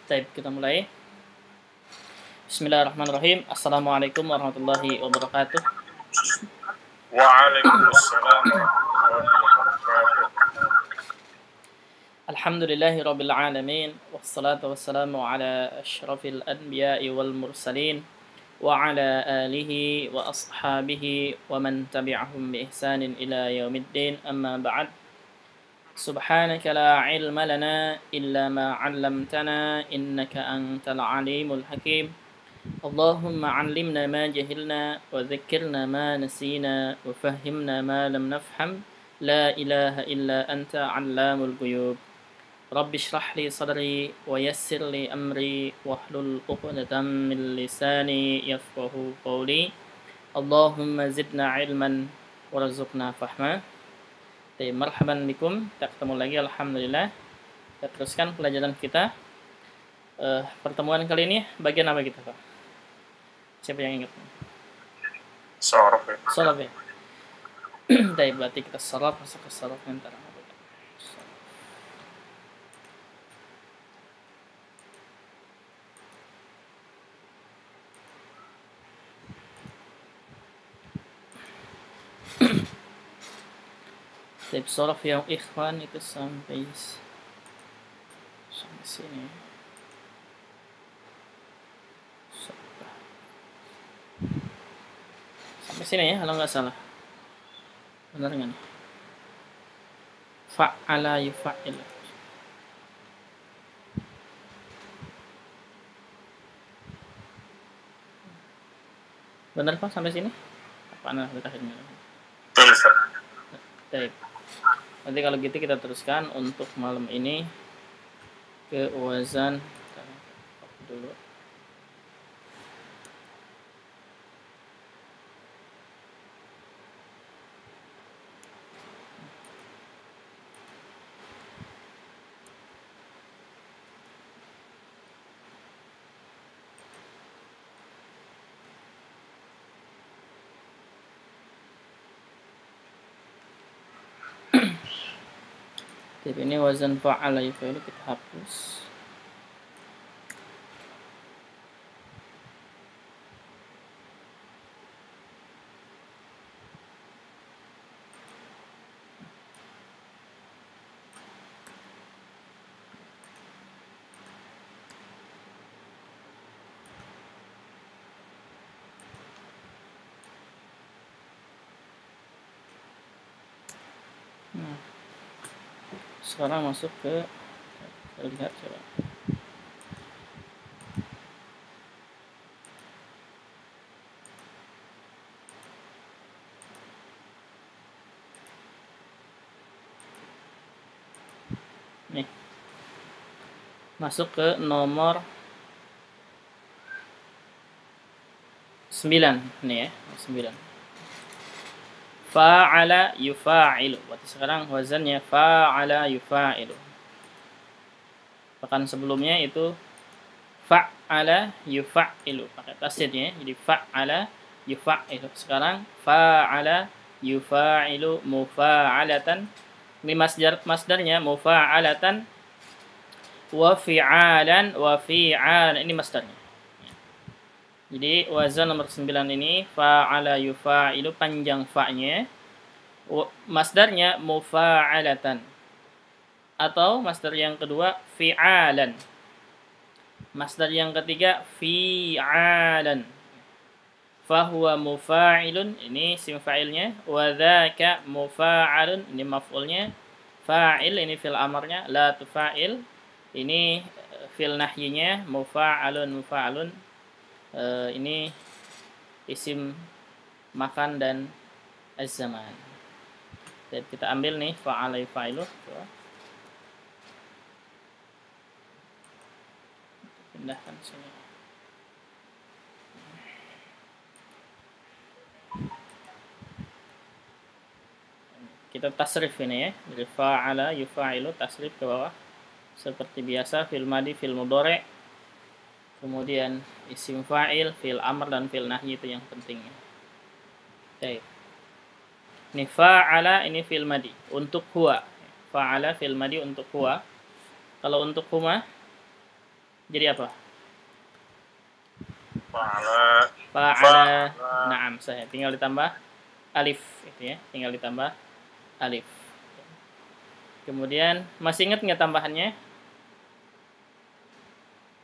Baik, kita mulai. Bismillahirrahmanirrahim. Assalamualaikum warahmatullahi wabarakatuh. Waalaikumsalam warahmatullahi wabarakatuh. Alhamdulillahi rabbil alamin. Wassalatu wassalamu ala asyrafil anbiya'i wal mursalin wa ala alihi wa ashabihi wa man tabi'ahum bi ihsanin ila yaumiddin. Amma ba'd. Subhanaka la ilma lana illa ma 'allamtana innaka antal alimul hakim. اللهم علمنا ما جهلنا وذكرنا ما نسينا وفهمنا ما لم نفهم لا إله إلا أنت علام الغيوب رب اشرح لي صدري ويسر لي أمري واحلل عقدة من لساني يفقه قولي اللهم زدنا علما warzuqna fahma. Marhaban bikum, kita ketemu lagi alhamdulillah. Kita teruskan pelajaran kita. Pertemuan kali ini bagian apa kita, Pak? Siapa yang ingat? Soraf ya. Soraf ya. Baik, berarti kita soraf, masuk ke soraf antara. Baik, soraf yang ikhwan itu sampai sini. Sampai sini ya, kalau nggak salah. Benar nggak nih? Fa'ala yufa'il. Benar Pak sampai sini? Apa anak terakhirnya? Betul. Baik. Nanti kalau gitu kita teruskan untuk malam ini ke wazan dulu. Jadi ini wazan fa'ala yufa'ilu kita hapus. Sekarang masuk ke, kita lihat coba. Nih, masuk ke nomor 9 nih ya, 9. Fa'ala yufa'ilu. Berarti sekarang wazannya fa'ala yufa'ilu. Bahkan sebelumnya itu fa'ala yufa'ilu. Pakai tasdidnya, jadi fa'ala yufa'ilu. Sekarang fa'ala yufa'ilu mufa'alatan. Ini masdarnya mufa'alatan wa fi'alan wa fi'alan. Ini masdarnya. Jadi wazan nomor 9 ini fa'ala yufa'ilu, panjang fa'nya. Masdarnya mufa'alatan. Atau masdar yang kedua fi'alan. Masdar yang ketiga fi'alan. Fahuwa mufa'ilun, ini sim fa'ilnya. Wa dzaka mufa'alun, ini maf'ulnya. Fa'il, ini fil amarnya. La tufa'il, ini fil nahyinya. Mufa'alun, mufa'alun. Ini isim makan dan az-zaman. Jadi kita ambil nih fa'ala yufa'ilu. Pindahkan sini. Kita tasrif ini ya. Jadi fa'ala yufa'ilu, tasrif ke bawah. Seperti biasa fil madi, fil mudhari'. Kemudian isim fa'il, fil amr dan fil nahyi, itu yang penting. Baik. Ini fa'ala, ini fil madi untuk huwa. Fa'ala fil madi untuk huwa. Kalau untuk huma Jadi apa? Fa'ala. Fa'ala. Naam, saya tinggal ditambah alif itu ya, tinggal ditambah alif. Kemudian masih ingat nggak tambahannya?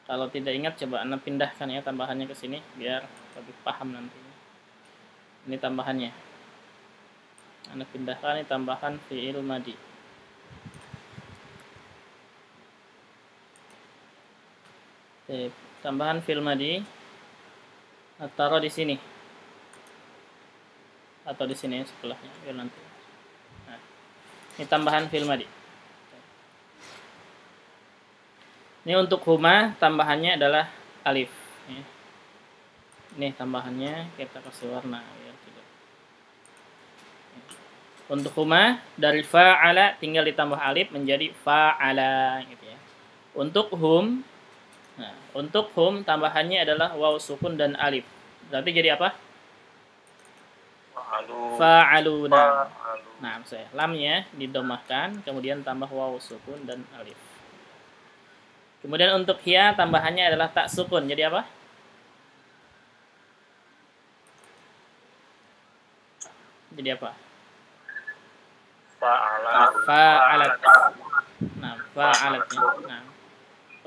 Kalau tidak ingat coba Anda pindahkan ya tambahannya ke sini biar lebih paham nantinya. Ini tambahannya. Anda pindahkan ini tambahan fi'il madi. Oke, tambahan fi'il madi taruh di sini. Atau di sini sebelahnya biar nanti. Nah, ini tambahan fi'il madi. Ini untuk huma tambahannya adalah alif. Ya. Ini tambahannya kita kasih warna biar tidak. Untuk huma dari fa'ala tinggal ditambah alif menjadi fa'ala gitu ya. Untuk hum, nah, untuk hum tambahannya adalah waw sukun dan alif. Berarti jadi apa? Fa'aluna. Nah, saya lamnya didomahkan kemudian tambah waw sukun dan alif. Kemudian untuk ya tambahannya adalah tak sukun. Jadi apa? Jadi apa? Fa'alat. Nah, fa'alat. Nah,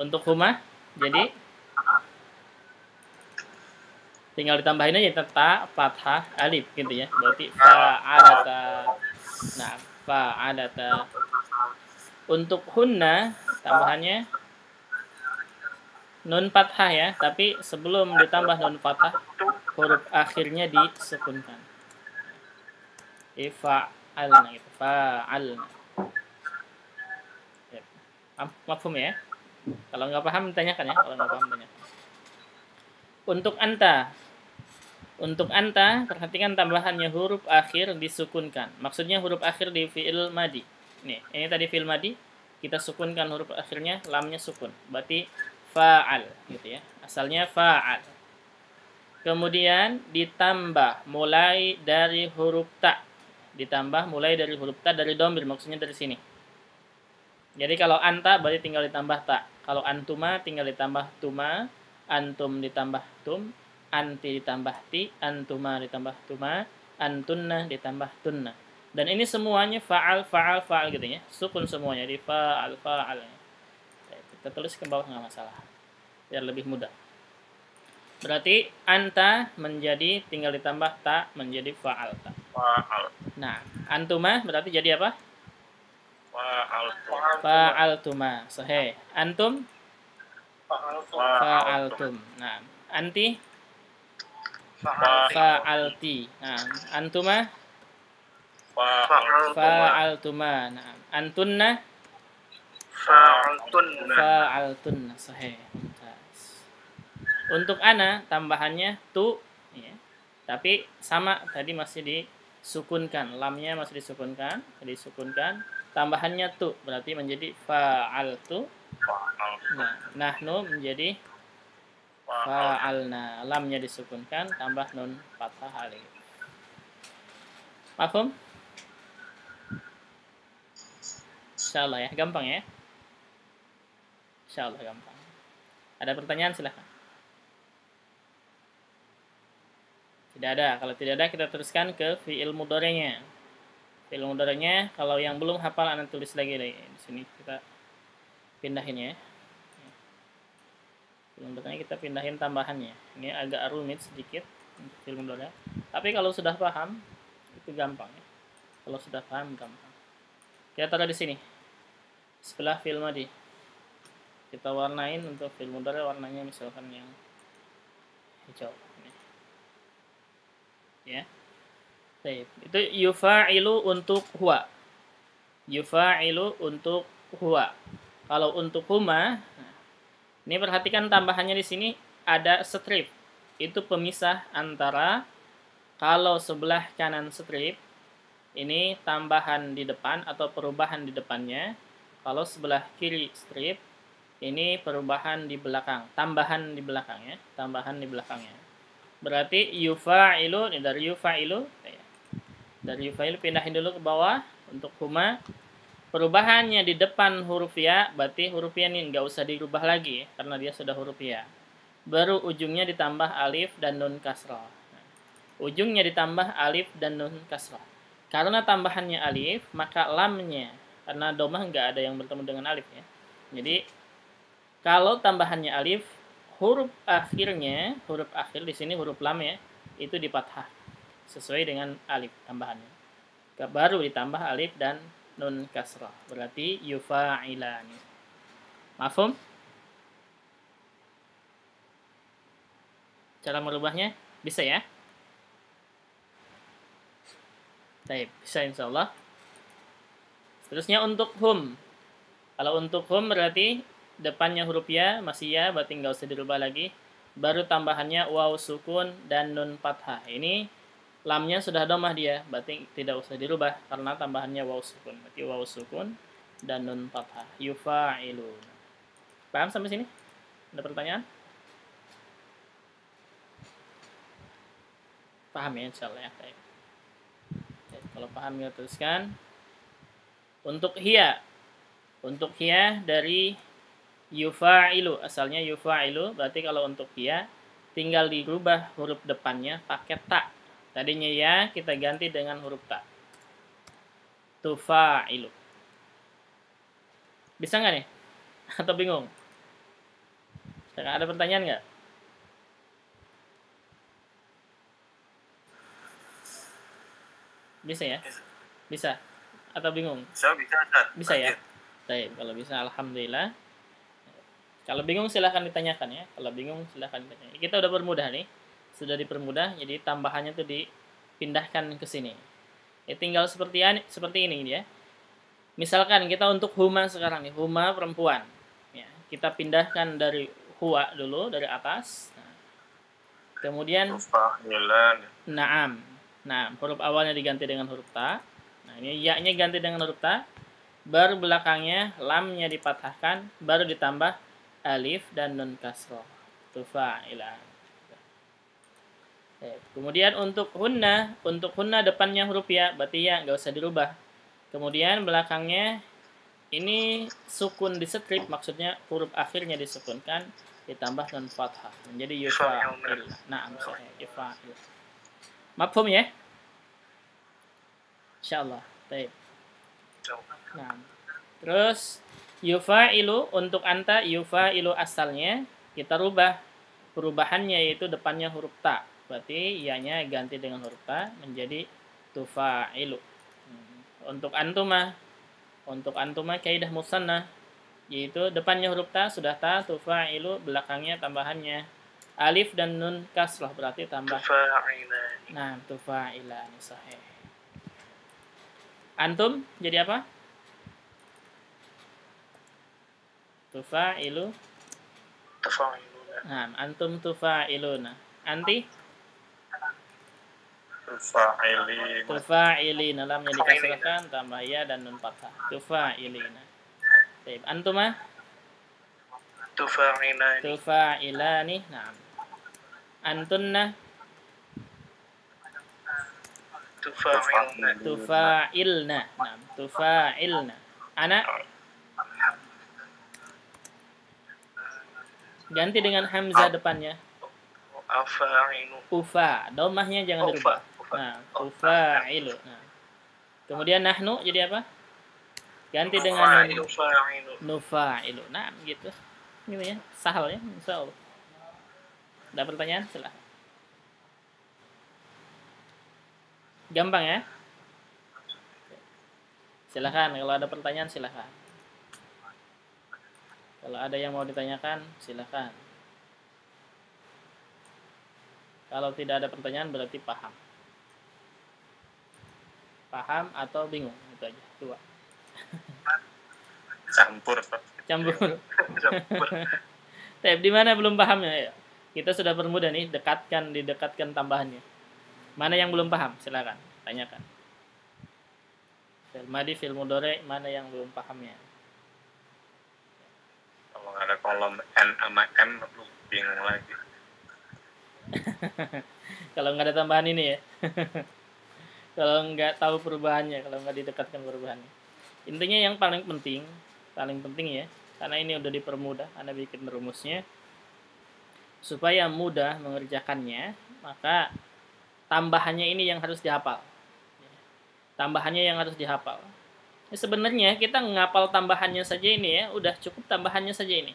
untuk huma jadi tinggal ditambahin aja ta, fathah, alif gitu ya. Berarti fa'alata. Nah, fa'alata. Untuk hunna tambahannya nun fathah ya, tapi sebelum ditambah nun fathah huruf akhirnya disukunkan. Fa'alna gitu, fa'alna. Ya. Mafhum ya? Kalau nggak paham tanyakan ya, kalau nggak paham tanyakan. Untuk anta perhatikan tambahannya huruf akhir disukunkan. Maksudnya huruf akhir di fi'il madi. Nih, ini tadi fi'il madi, kita sukunkan huruf akhirnya, lamnya sukun. Berarti fa'al gitu ya. Asalnya fa'al. Kemudian ditambah mulai dari huruf ta. Ditambah mulai dari huruf ta dari domir, maksudnya dari sini. Jadi kalau anta berarti tinggal ditambah ta. Kalau antuma tinggal ditambah tuma, antum ditambah tum, anti ditambah ti, antuma ditambah tuma, antunna ditambah tunna. Dan ini semuanya fa'al, fa'al, fa'al gitu ya. Sukun semuanya di fa'al, fa'al. Kita tulis ke bawah nggak masalah. Biar lebih mudah. Berarti anta menjadi tinggal ditambah ta menjadi fa'al ta. Nah, antuma berarti jadi apa? Fa'altuma. Sahih. Antum? Fa'altum. Nah, anti? Fa'alti. Nah, antuma? Fa'altuma. Nah, antunna? Fa'altunna. Sahih. Untuk ana tambahannya tu ya. Tapi sama tadi masih disukunkan, lamnya masih disukunkan, tambahannya tu berarti menjadi fa'altu. Nah, nahnu menjadi fa'alna, lamnya disukunkan tambah nun fathah alif. Paham? Insyaallah ya, gampang ya. Insyaallah gampang. Ada pertanyaan silahkan. Tidak ada. Kalau tidak ada kita teruskan ke fi'il mudhari'nya. Fi'il mudhari'nya kalau yang belum hafal Anda tulis lagi di sini kita pindahin ya. Fi'il mudhari'nya kita pindahin tambahannya. Ini agak rumit sedikit untuk fi'il mudhari'. Tapi kalau sudah paham itu gampang ya. Kalau sudah paham gampang. Kita taruh di sini. Sebelah fi'il madi. Kita warnain untuk fi'il mudhari' warnanya misalkan yang hijau. Ya. Baik. Itu yufa'ilu untuk huwa. Yufa'ilu untuk huwa. Kalau untuk huma, ini perhatikan tambahannya di sini ada strip. Itu pemisah antara kalau sebelah kanan strip ini tambahan di depan atau perubahan di depannya. Kalau sebelah kiri strip ini perubahan di belakang, tambahan di belakang ya, tambahan di belakangnya. Berarti yufa'ilu, dari yufa'ilu pindahin dulu ke bawah untuk huma. Perubahannya di depan huruf ya, berarti huruf ya ini nggak usah dirubah lagi, karena dia sudah huruf ya. Baru ujungnya ditambah alif dan nun kasrah. Ujungnya ditambah alif dan nun kasrah. Karena tambahannya alif, maka lamnya, karena domah nggak ada yang bertemu dengan alif ya. Jadi, kalau tambahannya alif, huruf akhir di sini huruf lam ya, itu di fathah. Sesuai dengan alif tambahannya. Baru ditambah alif dan nun kasrah. Berarti yufa'ilani. Mafhum? Cara merubahnya bisa ya? Baik, bisa insyaallah. Seterusnya untuk hum. Kalau untuk hum berarti depannya huruf ya, masih ya, berarti nggak usah dirubah lagi. Baru tambahannya waw sukun dan nun fathah. Ini lamnya sudah domah dia, berarti tidak usah dirubah karena tambahannya waw sukun. Berarti waw sukun dan nun fathah. Yufa'ilun. Paham sampai sini? Ada pertanyaan? Paham ya insyaallah ya. Baik. Kalau paham ya teruskan. Untuk hiya dari yufa'ilu, asalnya yufa'ilu, berarti kalau untuk hiya tinggal dirubah huruf depannya pakai ta. Tadinya ya kita ganti dengan huruf ta. Tufa'ilu. Bisa nggak nih? Atau bingung? Ada pertanyaan nggak? Bisa ya? Bisa. Atau bingung? Bisa, Ustaz. Bisa ya? Baik, kalau bisa alhamdulillah. Kalau bingung silahkan ditanyakan ya. Kalau bingung silahkan ditanyakan. Kita udah permudah nih. Sudah dipermudah, jadi tambahannya tuh dipindahkan ke sini. Ya, tinggal seperti ini ya. Misalkan kita untuk huma sekarang nih, huma perempuan. Ya, kita pindahkan dari huwa dulu dari atas. Nah, kemudian na'am. Nah, huruf awalnya diganti dengan huruf ta. Nah, ini ya-nya ganti dengan huruf ta. Baru belakangnya lamnya dipatahkan, baru ditambah alif dan nun kasroh. Tufa'ilan. Kemudian untuk hunna depannya huruf ya, berarti ya nggak usah dirubah. Kemudian belakangnya ini sukun disetrip, maksudnya huruf akhirnya disukunkan ditambah nun fathah menjadi yufa'il. Nah, sahih yufa'il. Mafhum ya? Insyaallah. Baik. Nah, terus yufa'ilu untuk anta yufa'ilu asalnya kita rubah. Perubahannya yaitu depannya huruf ta. Berarti ianya ganti dengan huruf ta menjadi tufa'ilu. Untuk antuma kaidah musannah yaitu depannya huruf ta sudah ta, tufa'ilu, belakangnya tambahannya alif dan nun kasrah, berarti tambah tufa'ilani. Nah, tufa'ilani sahih. Antum jadi apa? Tufa'iluna. Nah, antum tufa'iluna. Anti? Tufa'ilina. Lamnya dikasrahkan, tambah ya dan nun fathah. Tufa'ilina. Baik, antuma? Tufa'ilani. Nah. Antunna? Tufa'ilna. Nah, tufa'ilna. Ana? Ganti dengan hamzah depannya. Ufa. Domahnya jangan dirubah. Nah, ufa'ilu. Nah. Kemudian nahnu jadi apa? Ganti dengan nufa'ilu. Nah, gitu. Gitu ya. Sahal ya, insyaallah. Ada pertanyaan? Silahkan. Gampang ya? Silahkan, kalau ada pertanyaan silahkan. Kalau ada yang mau ditanyakan, silahkan. Kalau tidak ada pertanyaan berarti paham. Paham atau bingung, itu aja. Dua. Campur. Tapi di mana belum pahamnya ya? Kita sudah permudah nih, didekatkan tambahannya. Mana yang belum paham? Silakan, tanyakan. Fil madi, fil mudhari, mana yang belum pahamnya? Kalau nggak ada kolom N sama M, lu bingung lagi. Kalau nggak ada tambahan ini ya. Kalau nggak tahu perubahannya, kalau nggak didekatkan perubahannya. Intinya yang paling penting ya, karena ini udah dipermudah, Anda bikin rumusnya supaya mudah mengerjakannya, maka tambahannya ini yang harus dihafal. Tambahannya yang harus dihafal. Ya, sebenarnya kita ngapal tambahannya saja ini ya, udah cukup tambahannya saja ini.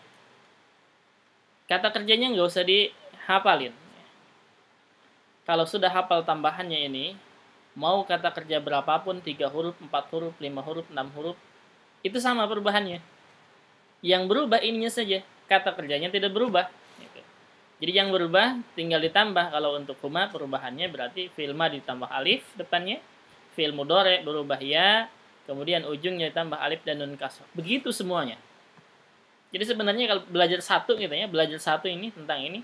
Kata kerjanya nggak usah dihafalin. Kalau sudah hafal tambahannya ini, mau kata kerja berapapun, 3 huruf, 4 huruf, 5 huruf, 6 huruf, itu sama perubahannya. Yang berubah ininya saja, kata kerjanya tidak berubah. Jadi yang berubah tinggal ditambah. Kalau untuk huma perubahannya berarti fi'il madhi ditambah alif depannya, fi'il mudhari berubah ya, kemudian ujungnya ditambah alif dan nun kasrah. Begitu semuanya. Jadi sebenarnya kalau belajar satu gitu ya, belajar satu ini tentang ini,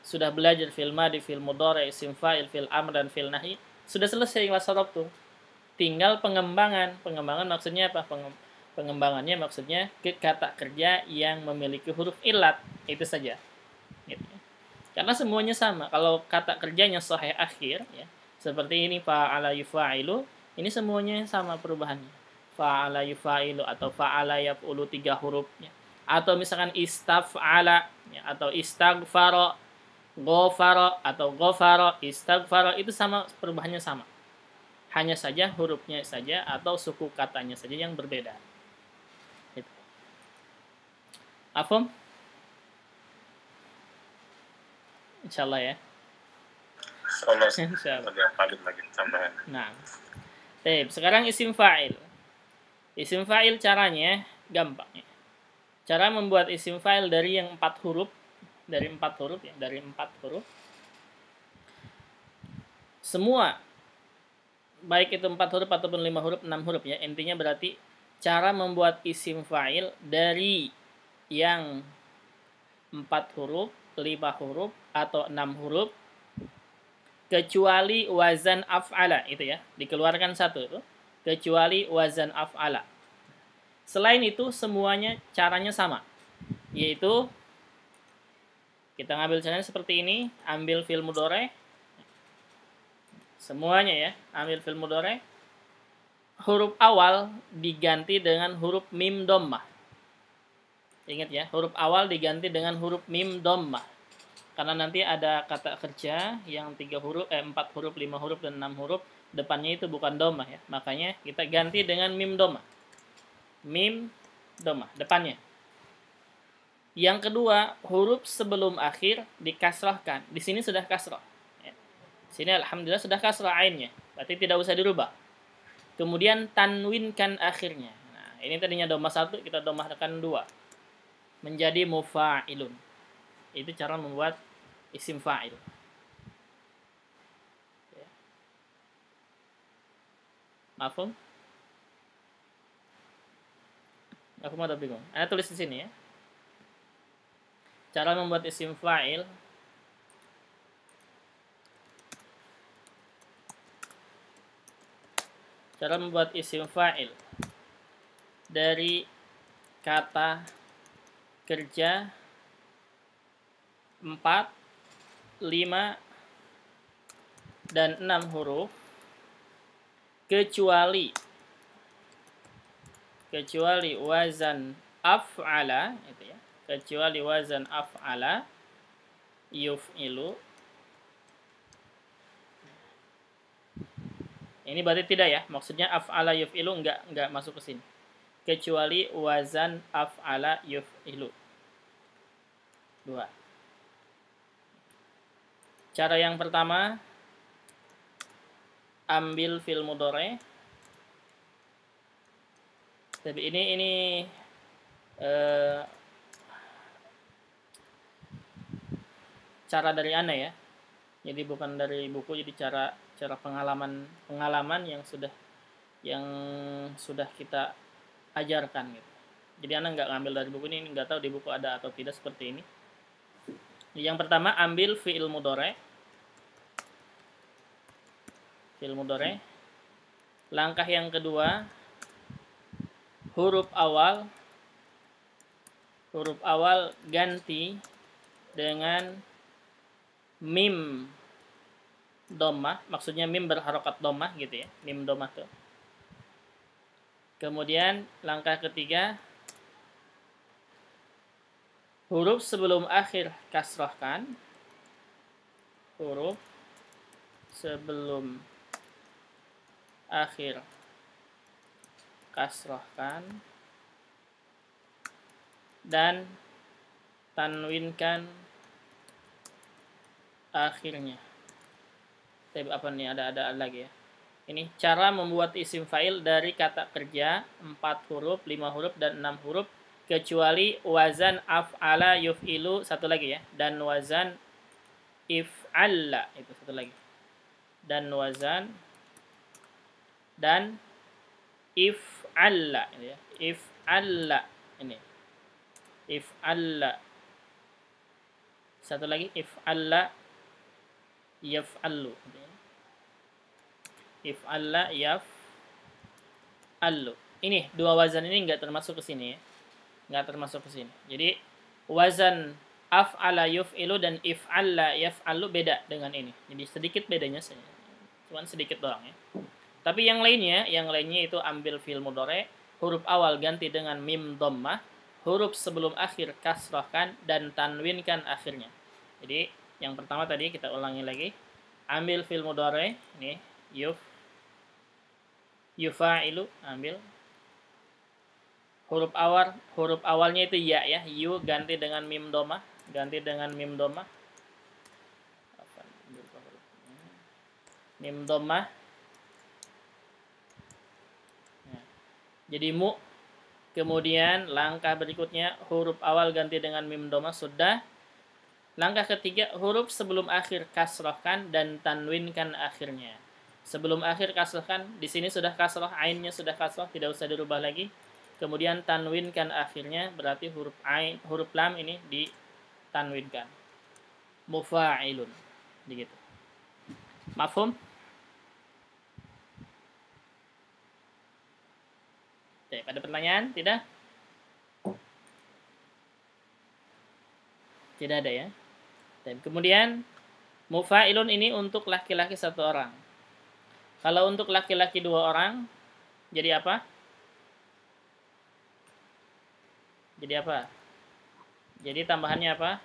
sudah belajar fi'il madhi, fi'il mudhari, isim fa'il, fi'il amr dan fi'il nahi, sudah selesai kelas saraf tuh. Tinggal pengembangan. Pengembangan maksudnya apa? Pengembangannya maksudnya ke kata kerja yang memiliki huruf ilat, itu saja. Gitu. Karena semuanya sama. Kalau kata kerjanya sahih akhir ya, seperti ini fa'ala yufa'ilu, ini semuanya sama perubahannya. Fa'ala yufa'ilu atau fa'ala yaf'ulu 3 hurufnya. Atau misalkan istaf'ala ya, atau istaghfara, ghafara atau ghafara, istaghfara, itu sama, perubahannya sama. Hanya saja hurufnya saja atau suku katanya saja yang berbeda. Gitu. Afham? Insyaallah ya. Insyaallah lebih hafalin lagi tambahan. Nah, sekarang isim fa'il. Isim fa'il caranya gampang ya. Cara membuat isim fa'il dari yang 4 huruf, dari 4 huruf ya, dari 4 huruf. Semua baik itu 4 huruf ataupun 5 huruf, 6 huruf ya. Intinya berarti cara membuat isim fa'il dari yang 4 huruf, 5 huruf atau 6 huruf kecuali wazan af'ala itu ya, dikeluarkan satu itu, kecuali wazan af'ala. Selain itu semuanya caranya sama, yaitu kita ngambil caranya seperti ini, ambil fi'il mudhari, semuanya ya, ambil fi'il mudhari, huruf awal diganti dengan huruf mim dhammah. Ingat ya, huruf awal diganti dengan huruf mim dhammah. Karena nanti ada kata kerja yang 4 huruf, 5 huruf dan 6 huruf, depannya itu bukan dhammah ya. Makanya kita ganti dengan mim dhammah. Mim dhammah depannya. Yang kedua, huruf sebelum akhir dikasrahkan. Di sini sudah kasrah. Ya. Sini alhamdulillah sudah kasrah ainnya. Berarti tidak usah dirubah. Kemudian tanwinkan akhirnya. Nah, ini tadinya dhammah 1, kita dhammahkan 2. Menjadi mufa'ilun. Itu cara membuat isim fa'il. Ya. Mafhum? Aku mau bingung. Anda tulis di sini ya. Cara membuat isim fa'il. Cara membuat isim fa'il dari kata kerja 4, 5, dan 6 huruf kecuali wazan af'ala itu ya. Kecuali wazan af'ala yuf'ilu. Ini berarti tidak ya, maksudnya af'ala yuf'ilu enggak masuk ke sini. Kecuali wazan af'ala yuf'ilu. 2. Cara yang pertama, ambil fi'il mudhari. Tapi ini cara dari Ana ya. Jadi bukan dari buku, jadi cara pengalaman yang sudah kita ajarkan gitu. Jadi Ana nggak ngambil dari buku ini, nggak tahu di buku ada atau tidak seperti ini. Yang pertama, ambil fi'il mudhari. Fi'il mudhari. Langkah yang kedua, huruf awal ganti dengan mim dhammah, maksudnya mim berharokat dhammah gitu ya, mim dhammah tuh. Kemudian langkah ketiga, huruf sebelum akhir kasrohkan. Huruf sebelum akhir kasrohkan dan tanwinkan akhirnya. Tapi apa nih, ada lagi ya. Ini cara membuat isim fa'il dari kata kerja 4 huruf, 5 huruf, dan 6 huruf, kecuali wazan af'ala yuf'ilu, satu lagi ya, dan wazan if'alla, itu satu lagi. Dan wazan dan if'alla ini ya. If'alla ini. If'alla. Satu lagi if'alla yaf'allu. If'alla yaf'allu. Ini dua wazan ini enggak termasuk ke sini ya. Enggak termasuk ke sini. Jadi wazan af'ala yuf'ilu dan if'alla yaf'allu beda dengan ini. Jadi sedikit bedanya saja. Cuman sedikit doang ya. Tapi yang lainnya itu ambil fi'il mudhari, huruf awal ganti dengan mim dhammah, huruf sebelum akhir kasrahkan dan tanwinkan akhirnya. Jadi yang pertama tadi kita ulangi lagi. Ambil fi'il mudhari, ini yufa'ilu, ambil huruf awalnya itu ya, yu ganti dengan mim dhammah, mim dhammah. Jadi mu. Kemudian langkah berikutnya huruf awal ganti dengan mim dhammah, sudah. Langkah ketiga, huruf sebelum akhir kasrohkan dan tanwinkan akhirnya. Sebelum akhir kasrohkan, di sini sudah kasroh, ainnya sudah kasroh, tidak usah dirubah lagi. Kemudian tanwinkan akhirnya, berarti huruf lam ini ditanwinkan. Mufa'ilun, begitu. Mafhum? Oke, ada pertanyaan? Tidak? Tidak ada ya. Dan kemudian mufa'ilun ini untuk laki-laki 1 orang. Kalau untuk laki-laki 2 orang, jadi apa? Jadi tambahannya apa?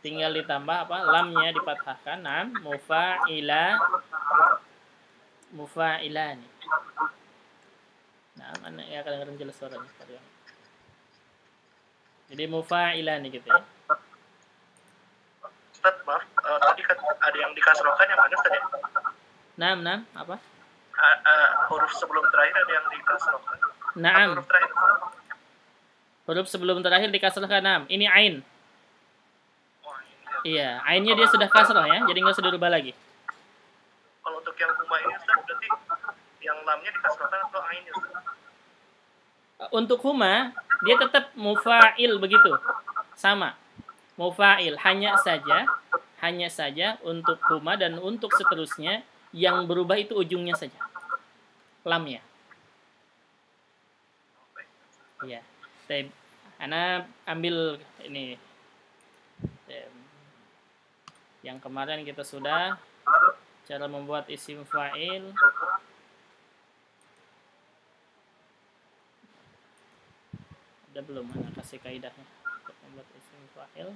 Tinggal ditambah apa? Lamnya difathahkan. Mufa'ilani. Nah, mana ya, kadang-kadang jelas suaranya. Jadi mufa'ilani gitu ya. Ustaz, maaf, tadi kan ada yang dikasrohkan, yang mana tadi? Naam, apa? Huruf sebelum terakhir ada yang dikasrohkan. Naam. Huruf terakhir. Huruf sebelum terakhir dikasrohkan, naam. Ini ain. Oh, iya, ainnya dia sudah kasroh ya, jadi nggak usah dirubah lagi. Kalau untuk yang huma ini Ustaz, berarti yang lamnya dikasrohkan atau ainnya Ustaz? Untuk huma, dia tetap mufa'il begitu. Sama. Mufa'il, hanya saja untuk huma dan untuk seterusnya yang berubah itu ujungnya saja. Lamnya. Iya. Ana ambil ini. Yang kemarin kita sudah cara membuat isim fa'il. Ada belum? Ana kasih kaidahnya untuk membuat isim fa'il.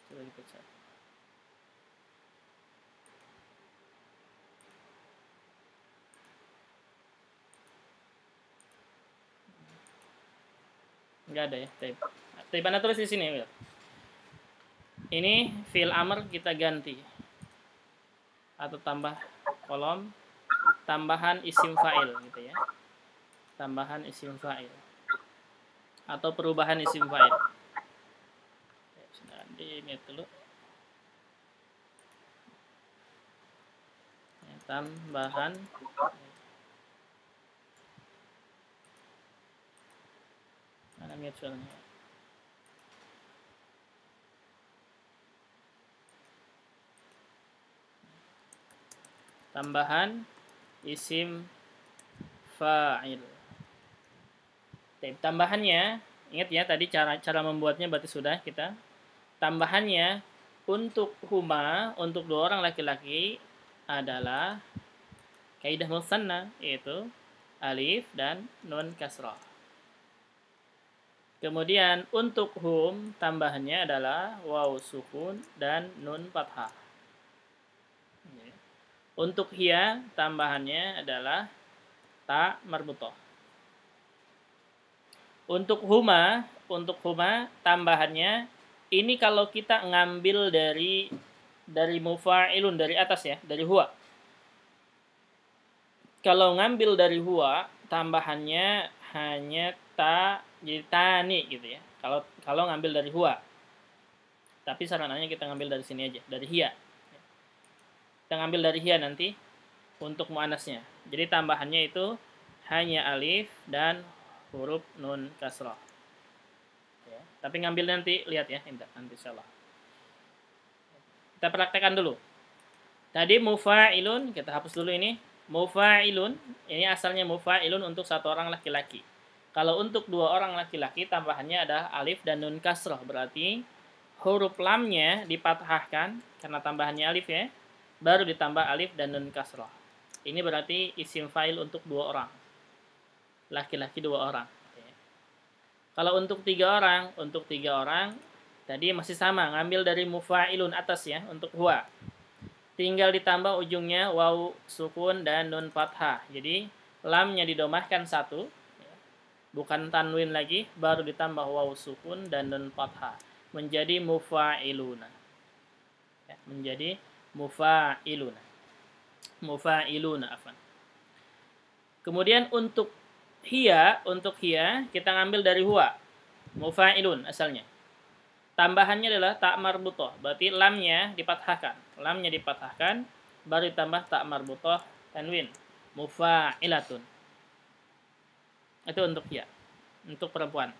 Coba kita cari. Enggak ada ya. Tapi Ana tulis di sini, Wil. Ini fi'il amr kita ganti atau tambah kolom tambahan isim fa'il gitu ya. Tambahan isim fa'il atau perubahan isim fa'il. Sudah ini dulu. Ya, tambahan mana mutualnya? Tambahan isim fa'il. Tambahannya, ingat ya tadi cara membuatnya berarti sudah kita. Tambahannya untuk huma, untuk dua orang laki-laki adalah kaidah musanna, yaitu alif dan nun kasrah. Kemudian untuk hum tambahannya adalah waw sukun dan nun fathah. Untuk hiya tambahannya adalah ta marbutah. Untuk huma tambahannya ini kalau kita ngambil dari mufa'ilun, dari atas ya, dari huwa. Kalau ngambil dari huwa tambahannya hanya ta, jadi tani gitu ya. Kalau ngambil dari huwa. Tapi sarannya kita ngambil dari sini aja, dari hiya. Kita ngambil dari hiya nanti untuk muannasnya. Jadi tambahannya itu hanya alif dan huruf nun kasrah. Ya. Tapi ngambil nanti, lihat ya, nanti insyaallah. Kita praktekkan dulu. Tadi mufa'ilun, kita hapus dulu ini. Mufa'ilun, ini asalnya mufa'ilun untuk satu orang laki-laki. Kalau untuk dua orang laki-laki, tambahannya ada alif dan nun kasrah. Berarti huruf lamnya dipathahkan, karena tambahannya alif ya. Baru ditambah alif dan nun kasrah. Ini berarti isim fa'il untuk dua orang. Laki-laki dua orang. Kalau untuk tiga orang, tadi masih sama, ngambil dari mufa'ilun atas ya, untuk huwa. Tinggal ditambah ujungnya waw sukun dan nun fathah. Jadi lamnya didomahkan satu, bukan tanwin lagi, baru ditambah waw sukun dan nun fathah. Menjadi mufa'iluna. Ya, menjadi mufa'iluna. Mufa'iluna, afwan. Kemudian untuk hiya kita ngambil dari huwa. Mufa'ilun asalnya. Tambahannya adalah ta marbutah, berarti lamnya dipathahkan, baru ditambah ta marbutah tanwin, mufa'ilatun. Itu untuk ya, untuk perempuan.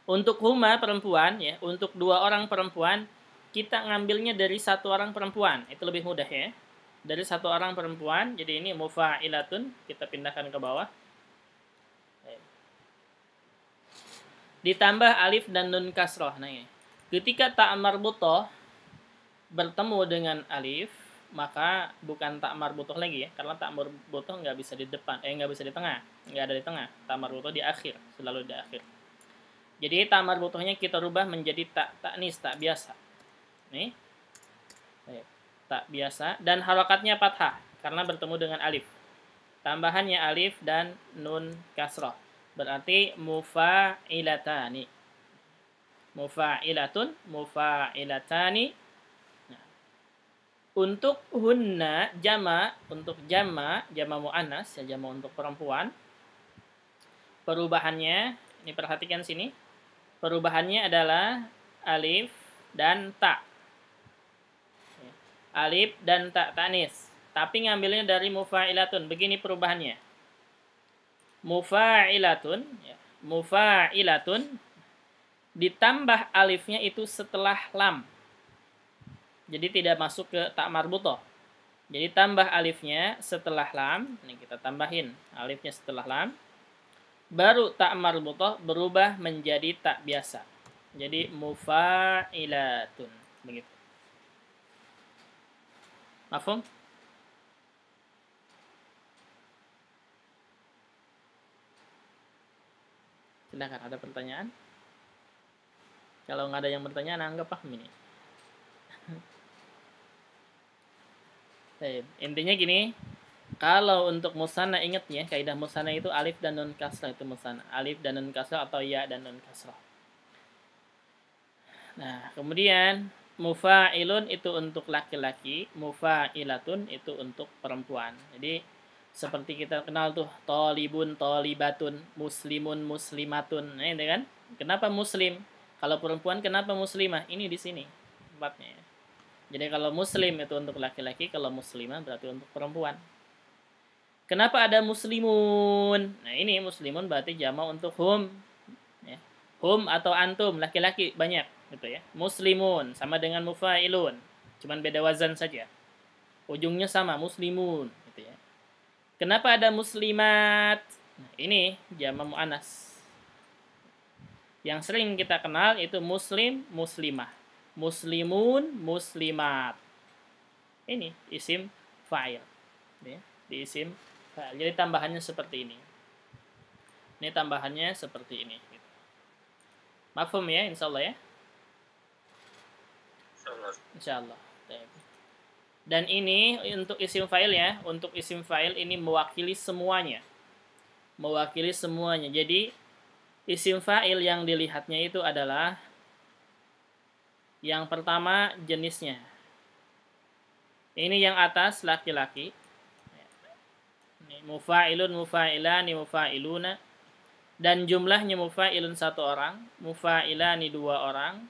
Untuk huma perempuan ya, untuk dua orang perempuan kita ngambilnya dari satu orang perempuan, itu lebih mudah ya. Dari satu orang perempuan, jadi ini mufa'ilatun, kita pindahkan ke bawah. Ditambah alif dan nun kasroh. Nah, ya. Ketika ta marbutah bertemu dengan alif, maka bukan ta marbutah lagi ya, karena ta marbutah nggak bisa di depan, nggak bisa di tengah, nggak ada di tengah. Ta marbutah di akhir, selalu di akhir. Jadi ta marbutahnya kita rubah menjadi ta'nis, tak biasa. Nih, tak biasa, dan harokatnya fathah karena bertemu dengan alif. Tambahannya alif dan nun kasroh. Berarti mufa'ilatani. Mufa'ilatun, mufa'ilatani. Nah, untuk hunna untuk jama muannas ya, jama untuk perempuan. Perubahannya, ini perhatikan sini. Perubahannya adalah alif dan ta. Alif dan ta tanis. Tapi ngambilnya dari mufa'ilatun. Begini perubahannya. Mufa'ilatun ditambah alifnya itu setelah lam. Jadi tidak masuk ke ta marbutah. Jadi tambah alifnya setelah lam. Ini kita tambahin alifnya setelah lam. Baru ta marbutah berubah menjadi tak biasa. Jadi mufa'ilatun. Begitu. Mafhum? Silakan, ada pertanyaan? Kalau nggak ada yang bertanya, anggap paham ini. Intinya gini, kalau untuk musanna ingat ya, kaidah musanna itu alif dan nun kasrah itu musanna. Alif dan nun kasrah atau ya dan nun kasrah. Nah, kemudian mufa'ilun itu untuk laki-laki, mufa'ilatun itu untuk perempuan. Jadi seperti kita kenal tuh, tolibun, tolibatun, muslimun, muslimatun. Nah, itu kan? Kenapa muslim? Kalau perempuan kenapa muslimah? Ini di sini tempatnya. Jadi kalau muslim itu untuk laki-laki, kalau muslimah berarti untuk perempuan. Kenapa ada muslimun? Nah, ini muslimun berarti jama untuk hum. Ya. Hum atau antum, laki-laki banyak gitu ya. Muslimun sama dengan mufa'ilun. Cuman beda wazan saja. Ujungnya sama, muslimun. Kenapa ada muslimat? Nah, ini jama muannas. Yang sering kita kenal itu muslim, muslimah. muslimun, muslimat. Ini isim fa'il. Ya, di isim fa'il. Jadi tambahannya seperti ini. Ini tambahannya seperti ini. Mafhum ya, insyaallah ya. Insyaallah. Dan ini untuk isim fa'il ya. Untuk isim fa'il ini mewakili semuanya. Mewakili semuanya. Jadi isim fa'il yang dilihatnya itu adalah yang pertama jenisnya. Ini yang atas laki-laki. Mufa'ilun, mufa'ilani, mufa'iluna. Dan jumlahnya mufa'ilun 1 orang, mufa'ilani 2 orang,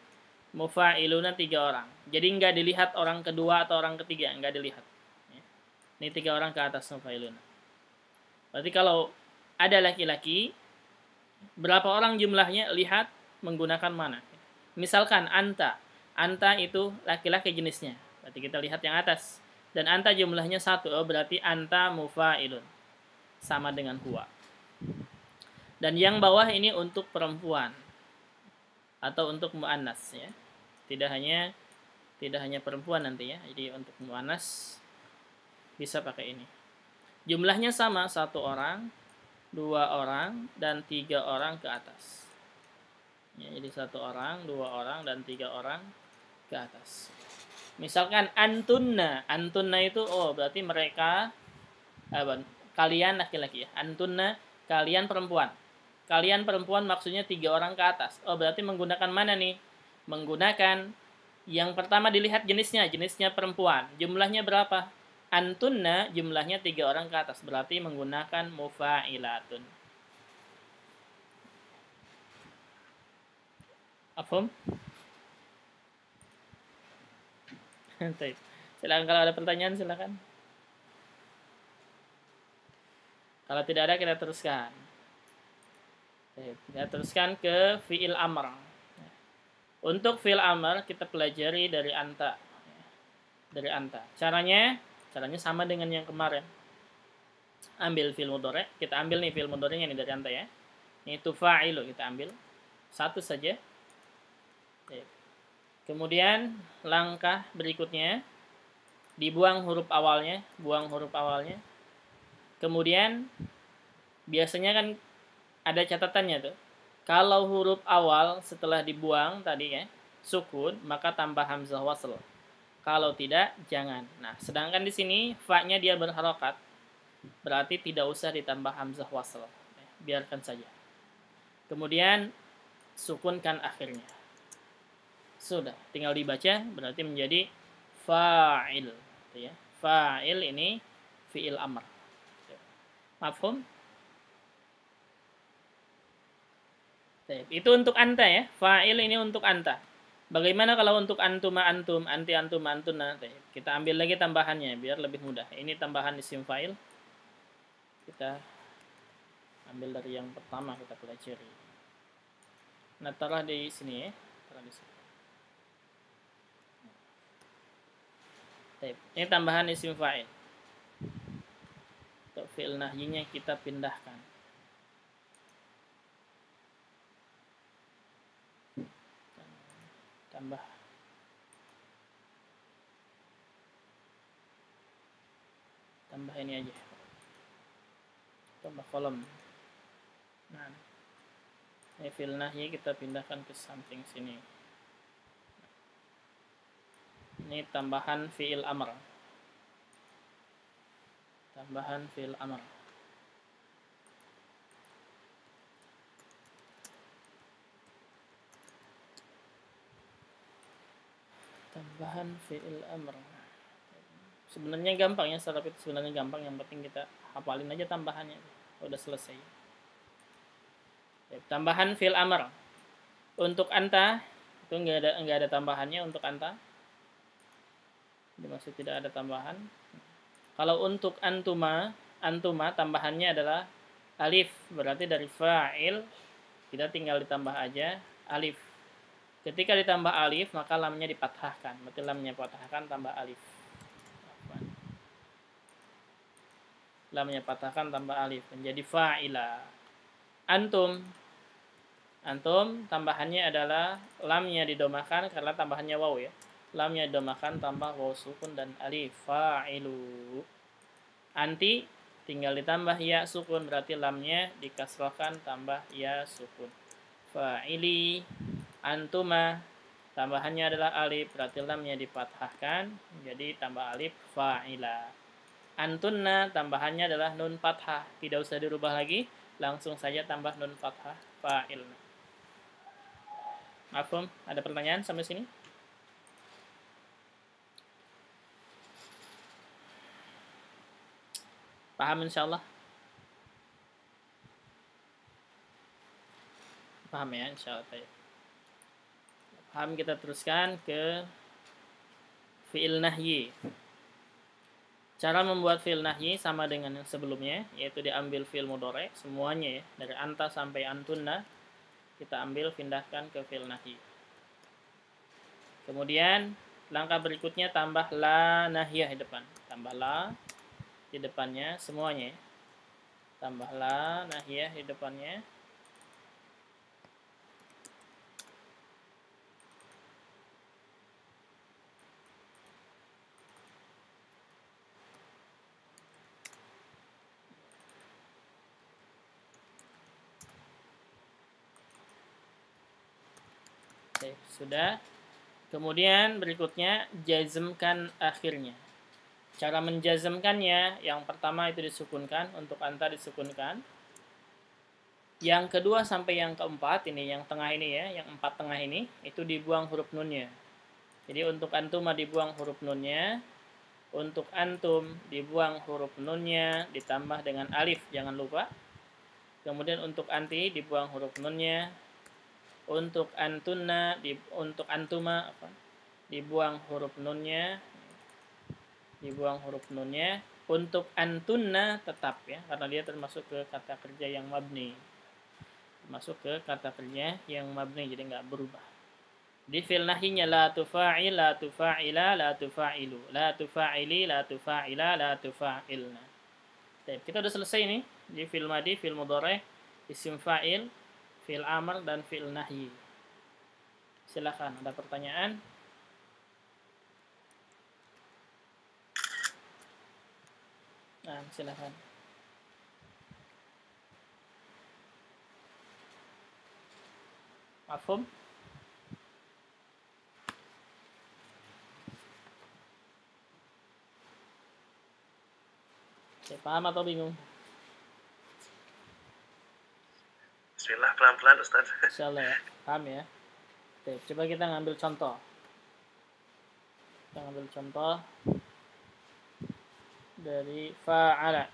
mufa'iluna 3 orang. Jadi nggak dilihat orang kedua atau orang ketiga, nggak dilihat. Ini 3 orang ke atas mufa'iluna. Berarti kalau ada laki-laki, berapa orang jumlahnya, lihat menggunakan mana. Misalkan anta. Anta itu laki-laki jenisnya. Berarti kita lihat yang atas. Dan anta jumlahnya 1. Oh, berarti anta mufa'ilun. Sama dengan huwa. Dan yang bawah ini untuk perempuan. Atau untuk mu'annas ya. Tidak hanya perempuan nanti ya. Jadi untuk mu'annas bisa pakai ini. Jumlahnya sama, 1 orang, 2 orang, dan 3 orang ke atas. Ya, jadi 1 orang, 2 orang, dan 3 orang ke atas. Misalkan antunna. Antunna itu berarti mereka kalian laki-laki ya. Antunna, kalian perempuan. Kalian perempuan maksudnya 3 orang ke atas. Oh, berarti menggunakan mana nih? Menggunakan yang pertama dilihat jenisnya perempuan. Jumlahnya berapa? Antunna jumlahnya 3 orang ke atas. Berarti menggunakan mufa'ilatun. Afhum? Silakan kalau ada pertanyaan silakan. Kalau tidak ada kita teruskan. Kita teruskan ke fi'il amr. Untuk fi'il amr kita pelajari dari anta. Dari anta. Caranya sama dengan yang kemarin. Ambil fi'il mudhari', kita ambil nih fi'il mudhari'nya nih dari anta ya. Ini tufa'ilu kita ambil. 1 saja. Kemudian langkah berikutnya dibuang huruf awalnya, Kemudian biasanya kan ada catatannya tuh. Kalau huruf awal setelah dibuang tadi ya, sukun, maka tambah hamzah wasl. Kalau tidak, jangan. Nah, sedangkan di sini fa-nya dia berharokat, berarti tidak usah ditambah hamzah wasl. Biarkan saja. Kemudian sukunkan akhirnya. Sudah, tinggal dibaca, berarti menjadi fa'il. Ya. Fa'il ini fi'il amr. Mafhum? Itu untuk anta ya. Fa'il ini untuk anta. Bagaimana kalau untuk antuma antum, anti antuma antuna? Kita ambil lagi tambahannya biar lebih mudah. Ini tambahan isim fa'il. Kita ambil dari yang pertama kita pelajari. Nah, taruh di sini ya. Taruh di sini. Ini tambahan isim fa'il. Untuk fi'il nahyinya kita pindahkan. Tambah ini aja. Tambah kolom. Nah, ini fi'il nahyi kita pindahkan ke samping sini. Ini tambahan fi'il amr. Tambahan fi'il amr. Tambahan fi'il amr. Sebenarnya gampang ya, secara itu sebenarnya gampang. Yang penting kita hafalin aja tambahannya. Udah selesai. Tambahan fi'il amr. Untuk anta itu enggak ada tambahannya untuk anta. Dimaksud tidak ada tambahan. Kalau untuk antuma tambahannya adalah alif. Berarti dari fa'il kita tinggal ditambah aja alif. Ketika ditambah alif maka lamnya dipathahkan. Berarti lamnya patahkan tambah alif. Lamnya patahkan tambah alif menjadi fa'ila. Antum Antum tambahannya adalah lamnya didomakan karena tambahannya waw ya. Lamnya didomakan tambah waw sukun dan alif. Fa'ilu. Anti tinggal ditambah ya sukun, berarti lamnya dikasrohkan tambah ya sukun. Fa'ili. Antuma tambahannya adalah alif, berarti lamnya dipathahkan jadi tambah alif. Fa'ila. Antunna tambahannya adalah nun fathah, tidak usah dirubah lagi, langsung saja tambah nun fathah. Fa'ilna. Mafhum? Ada pertanyaan sampai sini? Paham insyaallah? Paham ya insyaallah. Paham, kita teruskan ke fi'il nahyi. Cara membuat fi'il nahyi sama dengan yang sebelumnya, yaitu diambil fi'il mudhari semuanya ya, dari anta sampai antunna kita ambil pindahkan ke fi'il nahyi. Kemudian langkah berikutnya tambah la nahiyah di depan. Tambah la di depannya semuanya. Tambah la nahiyah di depannya. Oke, sudah. Kemudian berikutnya jazmkan akhirnya. Cara menjazmkannya, yang pertama itu disukunkan, untuk anta disukunkan. Yang kedua sampai yang keempat ini, yang tengah ini ya, yang empat tengah ini, itu dibuang huruf nunnya. Jadi untuk antuma dibuang huruf nunnya, untuk antum dibuang huruf nunnya, ditambah dengan alif, jangan lupa. Kemudian untuk anti dibuang huruf nunnya, untuk antunna, untuk antuma dibuang huruf nunnya, untuk antunna tetap ya, karena dia termasuk ke kata kerja yang mabni, jadi nggak berubah. Di fi'il nahyinya la tufa'il, la tufa'ila, la tufa'ilu, la tufa'ili, la tufa'ila, la tufa'ilna. Baik, kita udah selesai nih di fi'il madi, fi'il mudhari, isim fa'il, fi'il amr dan fi'il nahyi. Silakan, ada pertanyaan? Nah, silakan. Mafhum? Saya paham atau bingung? Bismillah, pelan-pelan Ustaz. Insyaallah ya, paham ya. Oke, coba kita ngambil contoh. Dari fa'ala.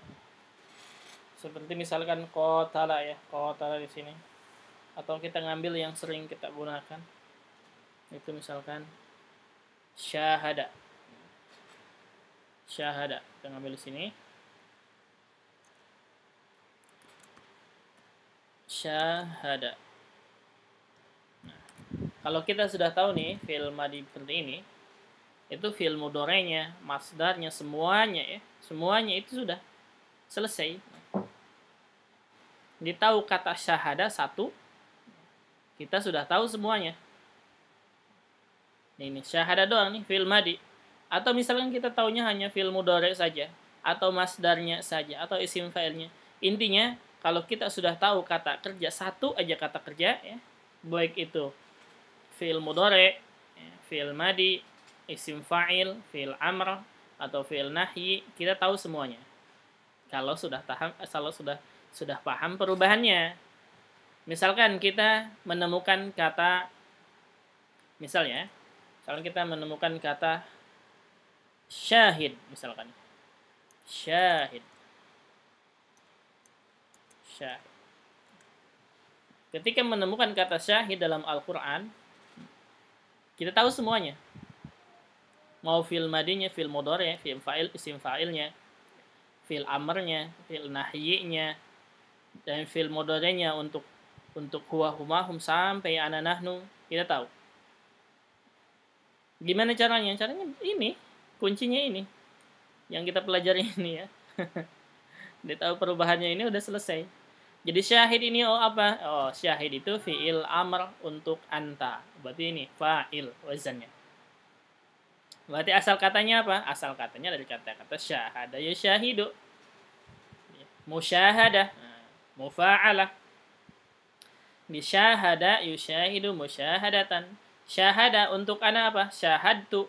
Seperti misalkan qatala ya, qatala di sini. Atau kita ngambil yang sering kita gunakan. Itu misalkan syahada. Kita ngambil di sini. Syahada. Nah, kalau kita sudah tahu nih fi'il madi seperti ini, itu fi'il mudhari'nya, masdarnya, semuanya ya, semuanya itu sudah selesai. Ditahu kata syahada satu, kita sudah tahu semuanya. Ini syahada doang nih fi'il madi. Atau misalkan kita tahunya hanya fi'il mudhari' saja, atau masdarnya saja, atau isim fa'ilnya. Intinya kalau kita sudah tahu kata kerja, satu aja kata kerja ya, baik itu fi'il mudhari', fi'il madi, isim fa'il, fi'il amr atau fi'il nahyi, kita tahu semuanya. Kalau sudah paham perubahannya. Misalkan kita menemukan kata, misalnya kita menemukan kata syahid, misalkan syahid. Ketika menemukan kata syahid dalam Al-Quran, kita tahu semuanya. Mau fi'il madinya, fi'il mudhari', fi'il fa'il, isim fa'ilnya, fi'il amrnya, fi'il nahyinya, dan fi'il mudhari'nya untuk huwa humahum sampai ana nahnu, kita tahu. Gimana caranya? Caranya ini, kuncinya ini. Yang kita pelajari ini ya. Dia tahu perubahannya ini udah selesai. Jadi syahid ini apa? Oh, syahid itu fi'il amr untuk anta. Berarti ini fa'il wazannya. Berarti asal katanya apa? Asal katanya dari kata-kata syahada yusyahidu. Musyahadah. Nah, mufa'alah. Bisyahada yusyahidu musyahadatan. Syahada untuk ana apa? Syahadtu.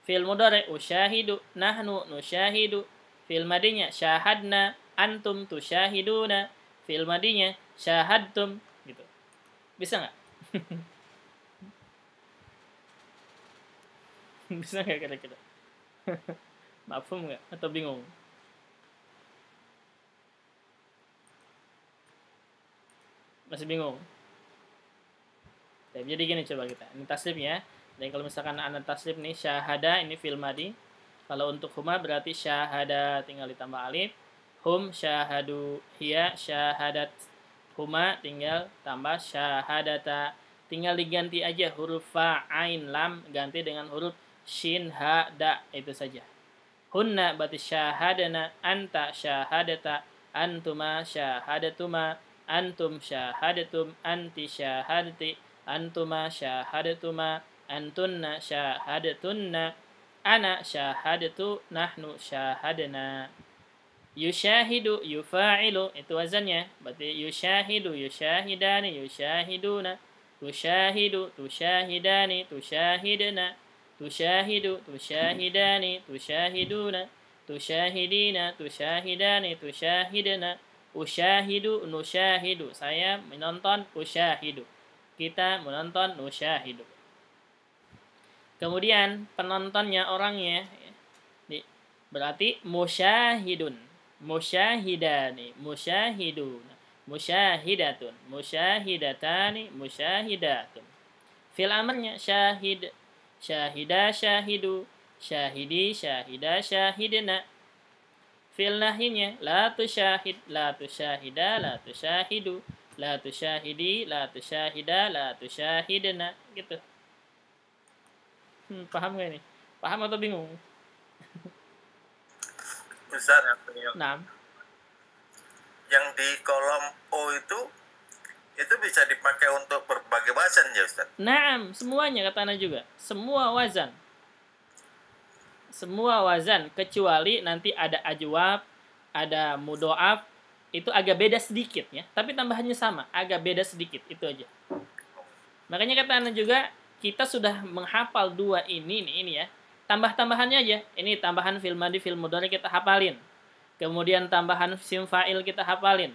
Fil mudhari usyahidu. Nahnu nusyahidu. Fil madinya syahadna. Antum tusyahiduna. Fil madinya syahadtum gitu. Bisa nggak? Bisa nggak kira-kira? Mafhum nggak? Atau bingung? Masih bingung? Jadi gini coba kita. Ini tasrif ya. Dan kalau misalkan anak tasrif nih syahada ini fil madi. Kalau untuk huma berarti syahada tinggal ditambah alif. Hum syahadu, hiya syahadat. Huma tinggal tambah syahadata. Tinggal diganti aja huruf fa, ain, lam ganti dengan huruf shin, ha, da, itu saja. Hunna berarti syahadana, anta syahadata, antuma syahadatuma, antum syahadatum, anti syahadati, antuma syahadatuma, antunna syahadatunna, ana syahadatu, nahnu syahadana. Yusyahidu yufa'ilu itu wazannya. Berarti yusyahidu yusyahidani yusyahiduna, tusyahidu tusyahidani tusyahidna, tusyahidu tusyahidani tusyahiduna, tusyahidina tusyahidani tusyahidna, usyahidu nusyahidu. Saya menonton usyahidu. Kita menonton nusyahidu. Kemudian penontonnya orangnya berarti musyahidun, musyahidani, musyahidun, musyahidatun, musyahidatani, musyahidatun. Fil amrnya syahid, syahida, syahidu, syahidi, syahida, syahidna. Fil nahinya la tusyahid, la tusyahida, la tusyahidu, la tusyahidi, la tusyahida, la tusyahidna gitu. Paham gak ini? Paham atau bingung? Ustaz, Nah, yang di kolom O itu bisa dipakai untuk berbagai wazan ya Ustaz? Naam, semuanya kata Ana juga. Semua wazan. Semua wazan kecuali nanti ada ajwab, ada mudhoaf, itu agak beda sedikit ya, tapi tambahannya sama, agak beda sedikit, itu aja. Makanya kata Ana juga kita sudah menghafal dua ini ya. Tambah-tambahannya aja. Ini tambahan fil madi fil mudhari kita hafalin. Kemudian tambahan sim fa'il kita hafalin.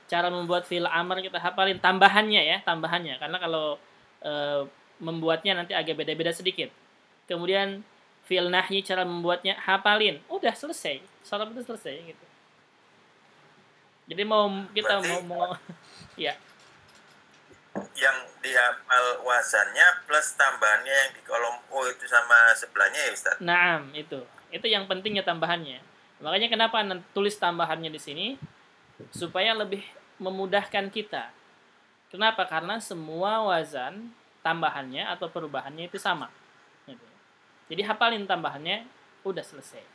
Cara membuat fil amr kita hafalin. Tambahannya ya, tambahannya. Karena kalau membuatnya nanti agak beda-beda sedikit. Kemudian fil nahyi cara membuatnya hafalin. Udah selesai. Salat itu selesai gitu. Jadi kita mau ya. Yang dihafal wazannya plus tambahannya yang di kolom O itu sama sebelahnya ya Ustaz? Naam, itu yang pentingnya tambahannya. Makanya kenapa tulis tambahannya di sini supaya lebih memudahkan kita. Kenapa? Karena semua wazan tambahannya atau perubahannya itu sama. Jadi hafalin tambahannya, udah selesai.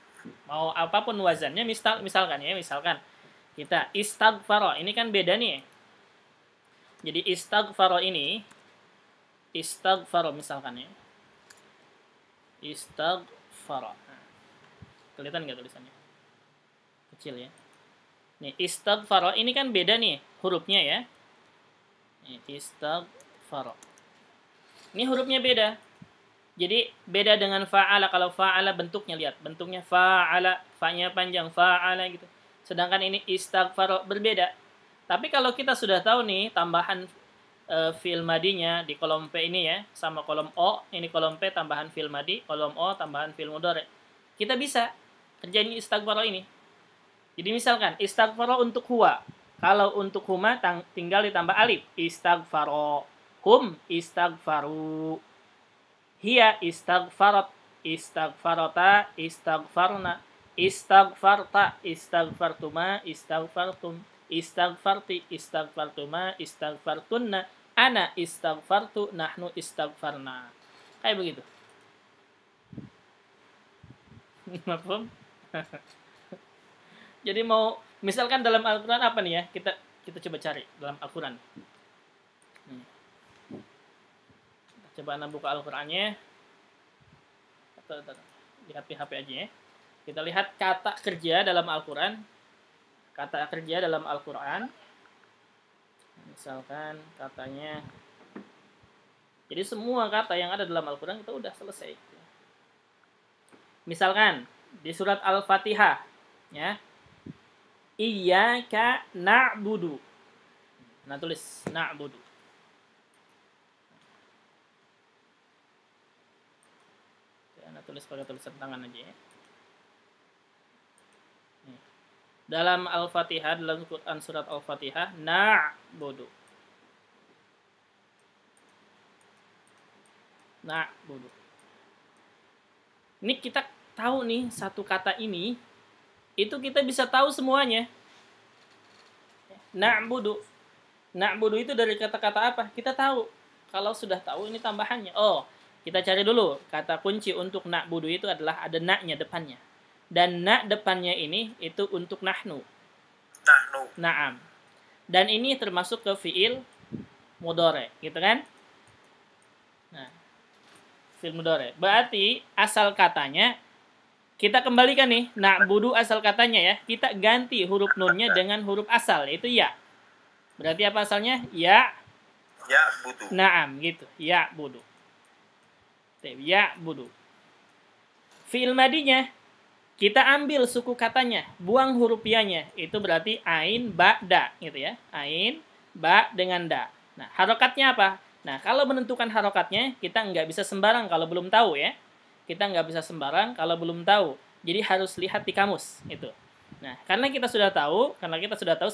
Mau apapun wazannya, misalkan kita istaghfara, ini kan beda nih. Jadi istaghfara ini, istaghfara misalkan ya. Istaghfara. Nah, kelihatan nggak tulisannya? Kecil ya. Nih, istaghfara ini kan beda nih hurufnya ya. Nih, istaghfara. Ini hurufnya beda. Jadi beda dengan fa'ala. Kalau fa'ala bentuknya lihat, bentuknya fa'ala, fa-nya panjang, fa'ala gitu. Sedangkan ini istaghfara berbeda. Tapi kalau kita sudah tahu nih tambahan fi'il madinya di kolom P ini ya, sama kolom O, ini kolom P tambahan fi'il madi, kolom O tambahan fi'il mudhari. Kita bisa kerjain istighfar ini. Jadi misalkan istighfar untuk huwa. Kalau untuk huma tinggal ditambah alif. Istighfaro. Hum istighfaru. Hiya istighfarat. Istighfarata. Istighfarna. Istighfarta. Istighfartuma. Istighfartum. Istighfarti, istighfartuma, istighfartunna, ana istighfartu, nahnu istighfarna. Kayak begitu. Mafhum? Jadi mau misalkan dalam Al-Qur'an apa nih ya? Kita coba cari dalam Al-Quran. Coba Anda buka Al-Qurannya. Atau lihat di HP aja ya. Kita lihat kata kerja dalam Al-Quran. Kata kerja dalam Al-Quran. Misalkan katanya. Jadi semua kata yang ada dalam Al-Quran kita udah selesai. Misalkan di surat Al-Fatihah. Ya. Iyyaka na'budu. Nah tulis na'budu. Tulis pakai tulisan tangan aja ya. Nih. Dalam Al-Fatihah, dalam Quran surat Al-Fatihah, na'budu. Na'budu. Ini kita tahu nih satu kata ini, itu kita bisa tahu semuanya. Na'budu. Na'budu itu dari kata-kata apa? Kita tahu. Kalau sudah tahu ini tambahannya. Oh, kita cari dulu. Kata kunci untuk na'budu itu adalah ada na-nya depannya. Dan na depannya ini itu untuk nahnu. Nahnu. Na'am. Dan ini termasuk ke fi'il mudhari, gitu kan? Nah, fi'il mudhari. Berarti asal katanya kita kembalikan nih, na'budu asal katanya ya. Kita ganti huruf nunnya dengan huruf asal, yaitu ya. Berarti apa asalnya? Ya. Ya budu. Na'am, gitu. Ya budu. Ya budu. Fi'il madinya kita ambil suku katanya, buang huruf ya-nya. Itu berarti ain, ba, da, gitu ya. Ain, ba dengan da. Nah, harokatnya apa? Nah, kalau menentukan harokatnya, kita nggak bisa sembarang kalau belum tahu ya. Kita nggak bisa sembarang kalau belum tahu. Jadi harus lihat di kamus itu. Nah, karena kita sudah tahu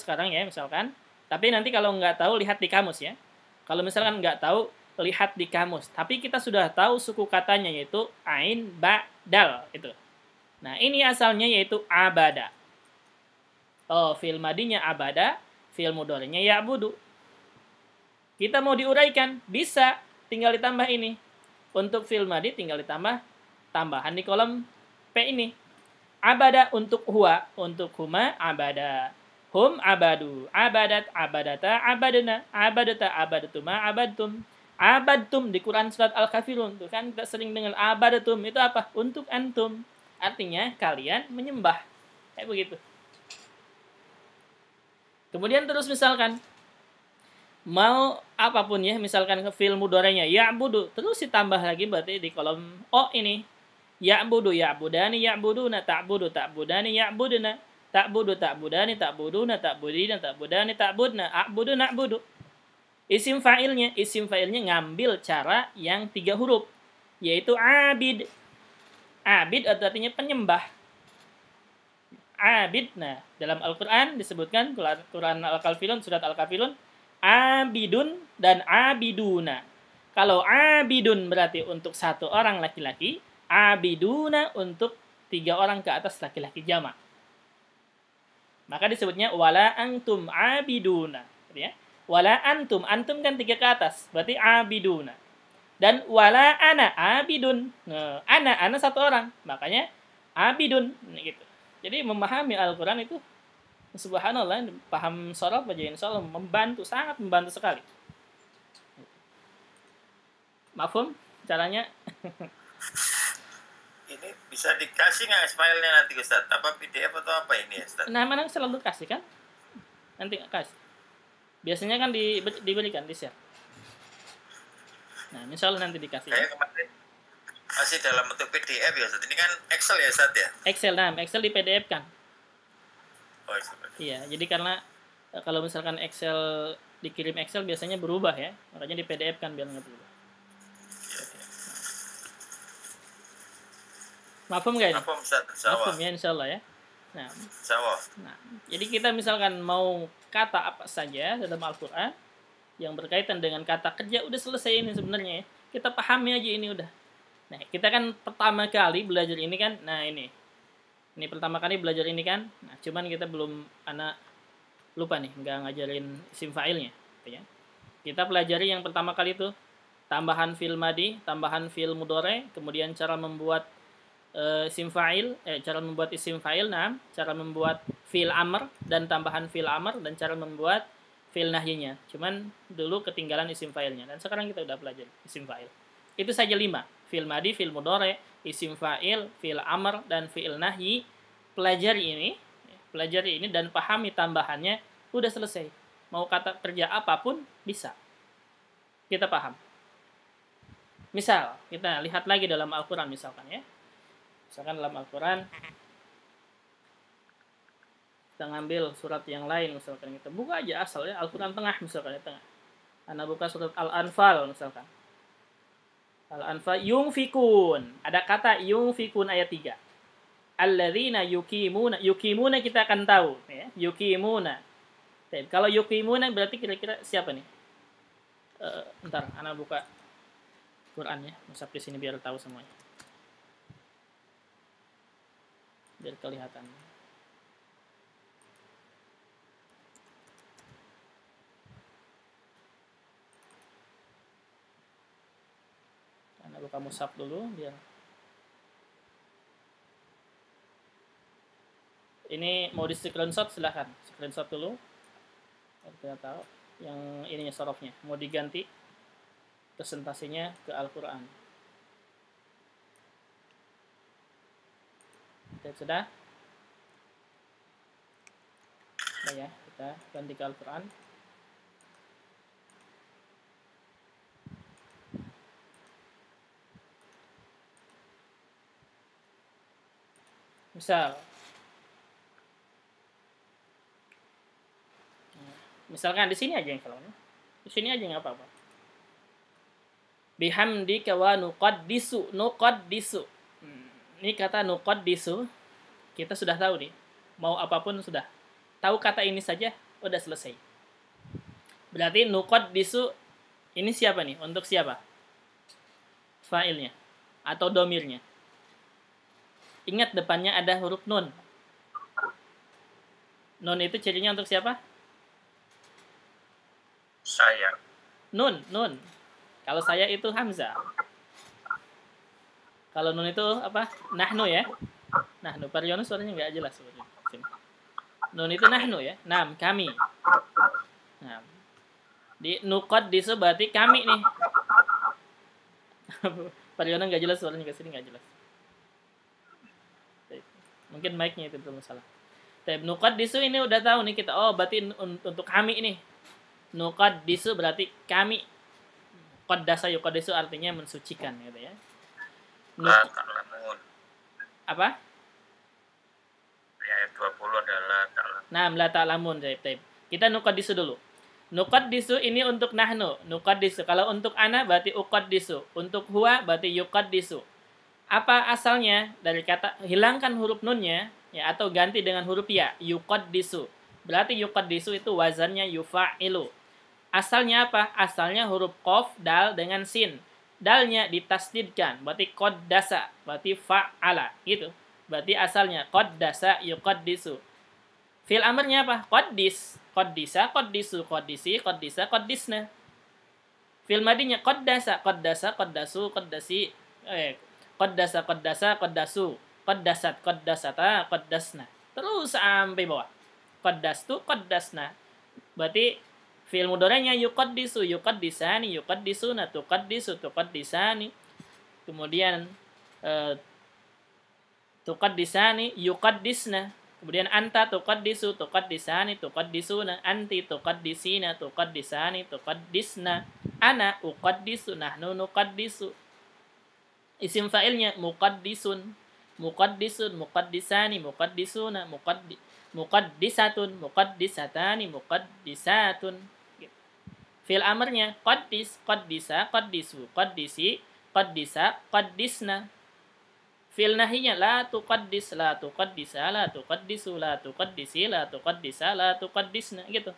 sekarang ya misalkan. Tapi nanti kalau nggak tahu lihat di kamus ya. Kalau misalkan nggak tahu lihat di kamus. Tapi kita sudah tahu suku katanya yaitu ain, ba, dal itu. Nah, ini asalnya yaitu abada. Oh, fi'il madinya abada, fi'il mudhari'nya ya'budu. Kita mau diuraikan, bisa, tinggal ditambah ini. Untuk fi'il madi tinggal ditambah tambahan di kolom P ini. Abada untuk huwa, untuk huma abada. Hum abadu, abadat, abadata, abadana, abadata, abadatuma, abadtum. Abadtum di Quran surat Al-Kafirun. Tuh kan kita sering dengan abadatum. Itu apa? Untuk antum. Artinya kalian menyembah. Kayak begitu. Kemudian terus misalkan. Mau apapun ya. Misalkan ke fi'il mudhari'nya. Ya'budu. Terus ditambah lagi berarti di kolom O ini. Ya'budu, ya'budani, ya'buduna, ta'budu, ta'budani, ya'buduna. Ta'budu, ta'budani, ta'buduna, ta'budina, ta'budani, ta'budna. A'budu, na'budu. Isim fa'ilnya ngambil cara yang 3 huruf, yaitu abid. Abid artinya penyembah. Abid. Nah, dalam Al-Quran disebutkan Quran Al-Kafirun, surat Al-Kafirun, abidun dan abiduna. Kalau abidun berarti untuk 1 orang laki-laki, abiduna untuk 3 orang ke atas laki-laki jamak. Maka disebutnya wala antum abiduna, ya. Wala antum kan 3 ke atas, berarti abiduna. Dan wala ana abidun. Nah, ana 1 orang, makanya abidun gitu. Jadi memahami Al-Qur'an itu subhanallah, paham shorab aja insyaallah membantu, sangat membantu sekali. Mafhum caranya? Ini bisa dikasih nggak filenya nanti Ustaz? Apa PDF atau apa ini Ustaz? Nah, mana selalu kasih kan? Nanti kasih. Biasanya kan diberikan, di-share. Nah, misalnya nanti dikasih. Kayak kemarin masih dalam bentuk PDF ya Ustaz. Ini kan Excel ya Ustaz ya? Excel, nah, Excel di PDF kan. Oh, iya, jadi karena kalau misalkan Excel dikirim Excel biasanya berubah ya. Makanya di PDF kan biar nggak berubah. Mafhum nggak ini? Mafhum Ustaz, Mafhum ya insyaallah ya. Nah, jadi kita misalkan mau kata apa saja dalam Al-Quran yang berkaitan dengan kata kerja udah selesai ini sebenarnya ya. Kita pahami aja ini udah. Nah, kita kan pertama kali belajar ini kan. Nah, ini pertama kali belajar ini kan. Nah, cuman kita belum lupa nih nggak ngajarin isim fa'ilnya ya. Kita pelajari yang pertama kali itu tambahan fi'il madi, tambahan fi'il mudhari, kemudian cara membuat isim fa'il, cara membuat isim fa'il, cara membuat fi'il amr dan tambahan fi'il amr, dan cara membuat fi'il nahyinya. Cuman dulu ketinggalan isim fa'ilnya. Dan sekarang kita udah pelajari isim fa'il. Itu saja 5. Fi'il madi, fi'il mudhari, isim fa'il, fi'il amr, dan fi'il nahyi. Pelajari ini dan pahami tambahannya, udah selesai. Mau kata kerja apapun bisa. Kita paham. Misal, kita lihat lagi dalam Al-Qur'an misalkan ya. Misalkan dalam Al-Qur'an kita ngambil surat yang lain misalkan, kita buka aja asal ya Al-Qur'an tengah misalkan ya, tengah. Anda buka surat Al-Anfal misalkan. Al-Anfal yungfikun. Ada kata yungfikun ayat 3. Alladzina yukimuna kita akan tahu ya. Yukimuna. Kalau yukimuna berarti kira-kira siapa nih? Bentar, Anda buka Quran ya. Musab di sini biar tahu semuanya. Biar kelihatan. Anda buka musab dulu biar. Ini mau di screenshot silahkan. Screenshot dulu. Kita tahu yang ininya sorofnya. Mau diganti presentasinya ke Al-Quran. Sudah? Nah ya, kita ganti ke Al-Quran. Misal, misalkan di sini aja yang salahnya. Di sini aja nggak apa-apa. Bihamdika wa nuqaddisu. Ini kata nuqaddisu, kita sudah tahu nih. Mau apapun sudah. Tahu kata ini saja, udah selesai. Berarti nuqaddisu ini siapa nih? Untuk siapa? Fa'ilnya atau domirnya. Ingat depannya ada huruf nun. Nun itu cirinya untuk siapa? Saya. Nun. Kalau saya itu hamzah. Kalau nun itu apa? Nahnu ya. Nahnu. Pariono suaranya nggak jelas sebenarnya. Nun itu nahnu ya. Nam, kami. Nah, di nuqaddisu berarti kami nih. Pariono nggak jelas suaranya ke sini nggak jelas. Mungkin mic-nya itu bermasalah. Tapi nuqaddisu ini udah tahu nih kita. Oh, berarti untuk kami ini. Nuqaddisu berarti kami. Qaddasa yuqaddisu artinya mensucikan gitu ya. Apa? Ayat 20 adalah ta'lamun. Nah, la ta'lamun. Kita nuqaddisu dulu. Nuqaddisu ini untuk nahnu. Nuqaddisu. Kalau untuk ana berarti uqaddisu. Untuk huwa berarti yuqaddisu. Apa asalnya dari kata hilangkan huruf nunnya ya atau ganti dengan huruf ya, yuqaddisu. Berarti yuqaddisu itu wazannya yufa'ilu. Asalnya apa? Asalnya huruf qaf dal dengan sin. Dalnya ditasdidkan, berarti qaddasa, berarti fa'ala gitu. Berarti asalnya qaddasa yuqaddisu. Fi'il amrnya apa? Qaddis, qaddisa, qaddisu, qaddisi, qaddisa, qaddisna. Fi'il madinya qaddasa, qaddasu, qaddasi, qaddasa, qaddasu, qaddasat, qaddasata, qaddasna. Terus sampai bawah. Qaddastu, qaddasna. Berarti fi'il mudhari'nya yuqaddisu, yuqaddisani, yuqaddisuna, tuqaddisu, tuqaddisani. Kemudian tuqaddisani, yuqaddisna. Kemudian anta tuqaddisu, tuqaddisani, tuqaddisuna, anti tuqaddisina, tuqaddisani, tuqaddisna. Ana uqaddisu, nahnu nuqaddisu. Isim fa'ilnya muqaddisun, muqaddisani, muqaddisuna, muqaddisatun, muqaddisatani, muqaddisatun. Fi'il amrnya qaddis, qaddisa, qaddisu, qaddisi, qaddisa, qaddisna. Fi'il nahyinya la tuqaddis, la tuqaddisa, la tuqaddisu, la tuqaddisi, la tuqaddisa, la tuqaddisna gitu.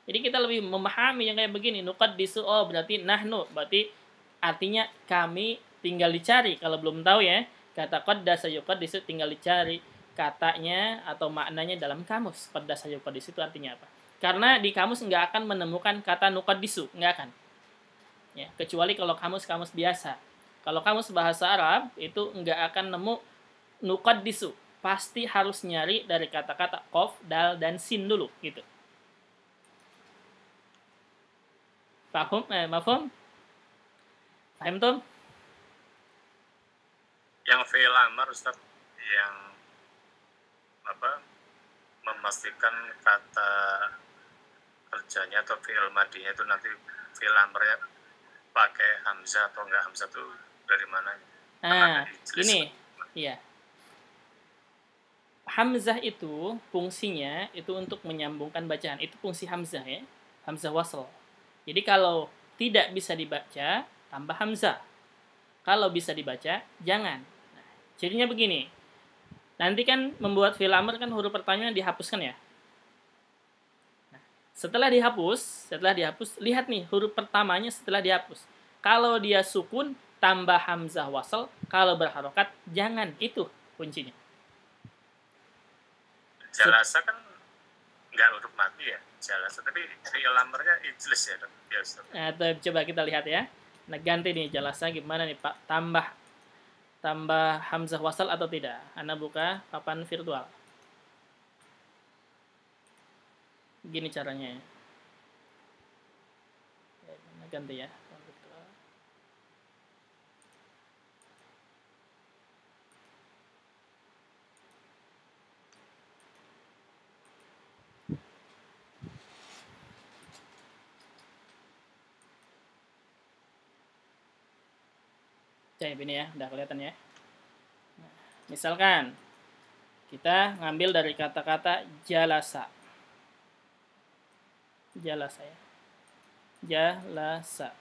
Jadi kita lebih memahami yang kayak begini. Nuqaddisu, oh berarti nahnu, berarti artinya kami. Tinggal dicari kalau belum tahu ya. Kata qaddasa yuqaddisu tinggal dicari katanya atau maknanya dalam kamus. Qaddasa yuqaddisu itu artinya apa? Karena di kamus nggak akan menemukan kata nuqaddisu, nggak akan. Ya, kecuali kalau kamus-kamus biasa. Kalau kamus bahasa Arab itu nggak akan nemu nuqaddisu. Pasti harus nyari dari kata-kata qaf, dal, dan sin dulu gitu. Mafhum? Paham tuh? Yang fi'il amr Ustaz, yang memastikan kata kerjanya atau fi'il madinya itu nanti fi'il amrnya pakai hamzah atau enggak hamzah itu dari mana? Ini iya. Hamzah itu fungsinya itu untuk menyambungkan bacaan. Itu fungsi hamzah ya. Hamzah wasl. Jadi kalau tidak bisa dibaca, tambah hamzah. Kalau bisa dibaca, jangan. Nah, cirinya begini. Nanti kan membuat fi'il amr kan huruf pertamanya dihapuskan ya. Nah, setelah dihapus, lihat nih huruf pertamanya setelah dihapus. Kalau dia sukun, tambah hamzah wasl. Kalau berharokat, jangan. Itu kuncinya. Jalasa kan nggak huruf mati ya, jalasa, tapi fi'il amrnya ijlis ya. Nah, coba kita lihat ya. Nah, ganti nih jalasa gimana nih Pak? Tambah hamzah wasal atau tidak? Anda buka papan virtual. Gini caranya ya. Ganti ya. Ini ya, udah kelihatan ya. Nah, misalkan kita ngambil dari kata-kata jalasa. Jalasa ya. Jalasa.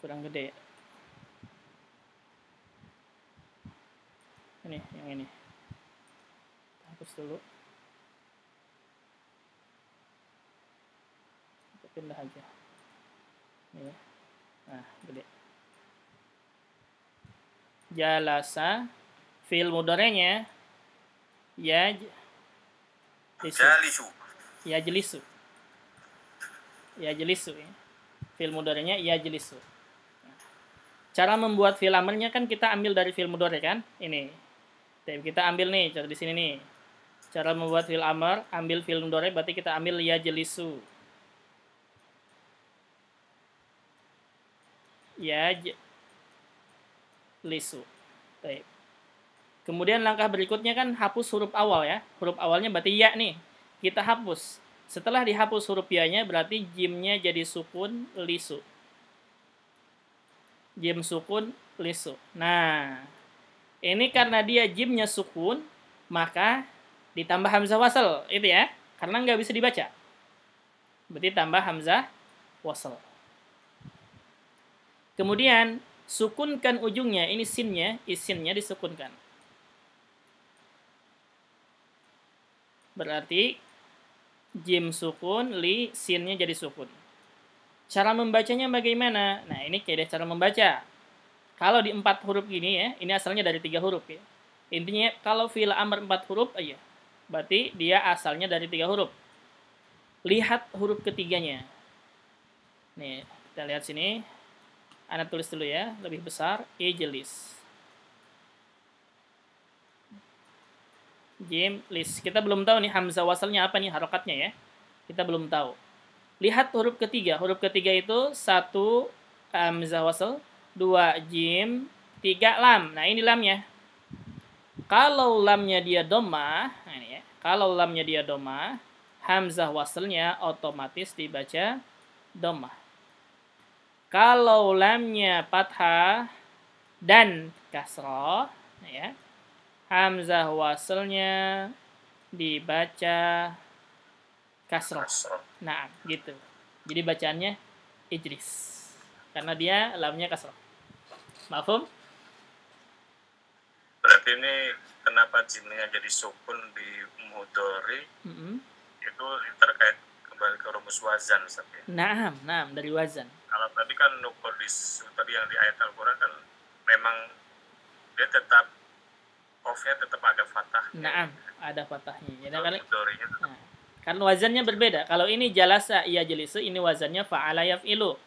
Kurang gede. Ini, yang ini. Hapus dulu. Kita pindah aja. Ini ya. Nah, gede. Jalasa, fi'il mudhari'nya yajlisu. Yajlisu ya. Fi'il mudhari'nya yajlisu. Cara membuat fi'il amrnya kan kita ambil dari fi'il mudhari' kan? Ini. Kita ambil nih, cara di sini nih. Cara membuat fi'il amr, ambil fi'il mudhari' berarti kita ambil yajlisu. Lisu. Baik. Kemudian langkah berikutnya kan hapus huruf awal ya. Huruf awalnya berarti ya nih. Kita hapus. Setelah dihapus huruf ya-nya berarti jimnya jadi sukun lisu. Jim sukun lisu. Nah, ini karena dia jimnya sukun, maka ditambah hamzah wasal itu ya. Karena nggak bisa dibaca. Berarti tambah hamzah wasal. Kemudian sukunkan ujungnya, ini sinnya, isinnya disukunkan. Berarti jim sukun, li, sinnya jadi sukun. Cara membacanya bagaimana? Nah, ini kayak cara membaca. Kalau di 4 huruf gini ya, ini asalnya dari 3 huruf ya. Intinya kalau fi'il amr 4 huruf aja. Berarti dia asalnya dari 3 huruf. Lihat huruf ketiganya. Nih, kita lihat sini. Anda tulis dulu ya, lebih besar, ijlis. Jim, lis. Kita belum tahu nih hamzah wasalnya apa nih harokatnya ya. Kita belum tahu. Lihat huruf ketiga. Huruf ketiga itu 1 hamzah wasal, 2 jim, 3 lam. Nah, ini lamnya. Kalau lamnya dia dhammah, nah ini ya. Kalau lamnya dia dhammah, hamzah wasalnya otomatis dibaca dhammah. Kalau lamnya fathah dan kasroh, ya, hamzah wasalnya dibaca kasroh. Nah, gitu. Jadi bacaannya ijlis. Karena dia lamnya kasroh. Mafhum? Berarti ini kenapa jimnya jadi sukun di mudhari? Itu terkait kembali ke rumus wazan, Ustaz ya? Naam, dari wazan. Kalau tadi kan nuqadis, tadi yang di ayat Al-Quran kan memang dia tetap off-nya tetap ada fathah. Naam, ada fathahnya. Jadi nah, kan wazannya berbeda. Kalau ini jalasa yajlisu, ini wazannya fa'ala yaf'ilu.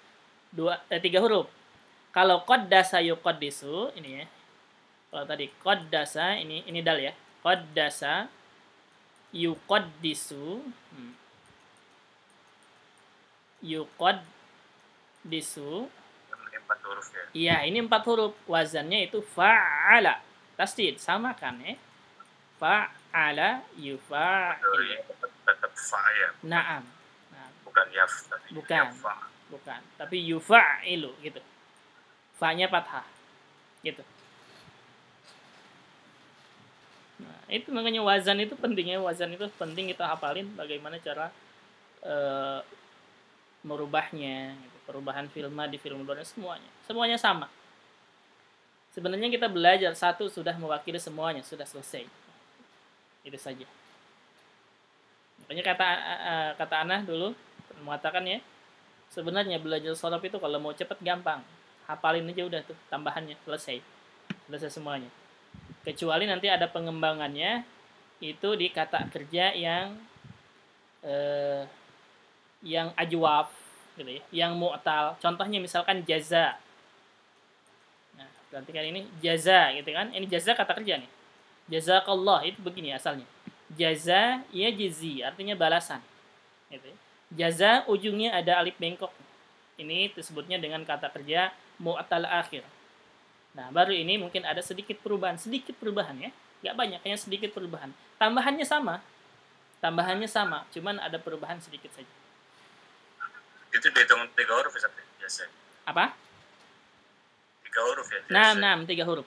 3 huruf. Kalau qaddasa yuqaddisu, ini ya. Kalau tadi qaddasa, ini dal ya. Qaddasa yuqaddisu. yuqaddisu. Ini 4 huruf ya. Iya, ini 4 huruf. Wazannya itu fa'ala. Tasdid, sama kan ya? Fa'ala yufa'il. Tetap fa ya. Naam. Bukan yaf tadi. Bukan. Yafa. Bukan, tapi yufa'ilu gitu. Fa-nya fathah. Gitu. Nah, itu makanya wazan itu pentingnya. Wazan itu penting kita hafalin bagaimana cara merubahnya gitu. Perubahan film di film luar semuanya sama. Sebenarnya kita belajar satu sudah mewakili semuanya, sudah selesai. Itu saja. Makanya kata Ana dulu mengatakan ya, sebenarnya belajar shorof itu kalau mau cepat gampang, hafalin aja udah tuh tambahannya, selesai semuanya. Kecuali nanti ada pengembangannya itu di kata kerja yang ajwaf gitu ya, yang mu'tal. Contohnya misalkan jaza. Nah, berarti kan ini jaza gitu kan. Ini jaza kata kerja nih. Jazakallah itu begini asalnya. Jaza ya jizi, artinya balasan. Gitu ya. Jaza ujungnya ada alif bengkok. Ini disebutnya dengan kata kerja mu'tal akhir. Nah, baru ini mungkin ada sedikit perubahan ya. Nggak banyak, hanya sedikit perubahan. Tambahannya sama, cuman ada perubahan sedikit saja. Itu dihitung 3 huruf ya, biasa. Apa? 3 huruf ya. Nah, 3 huruf.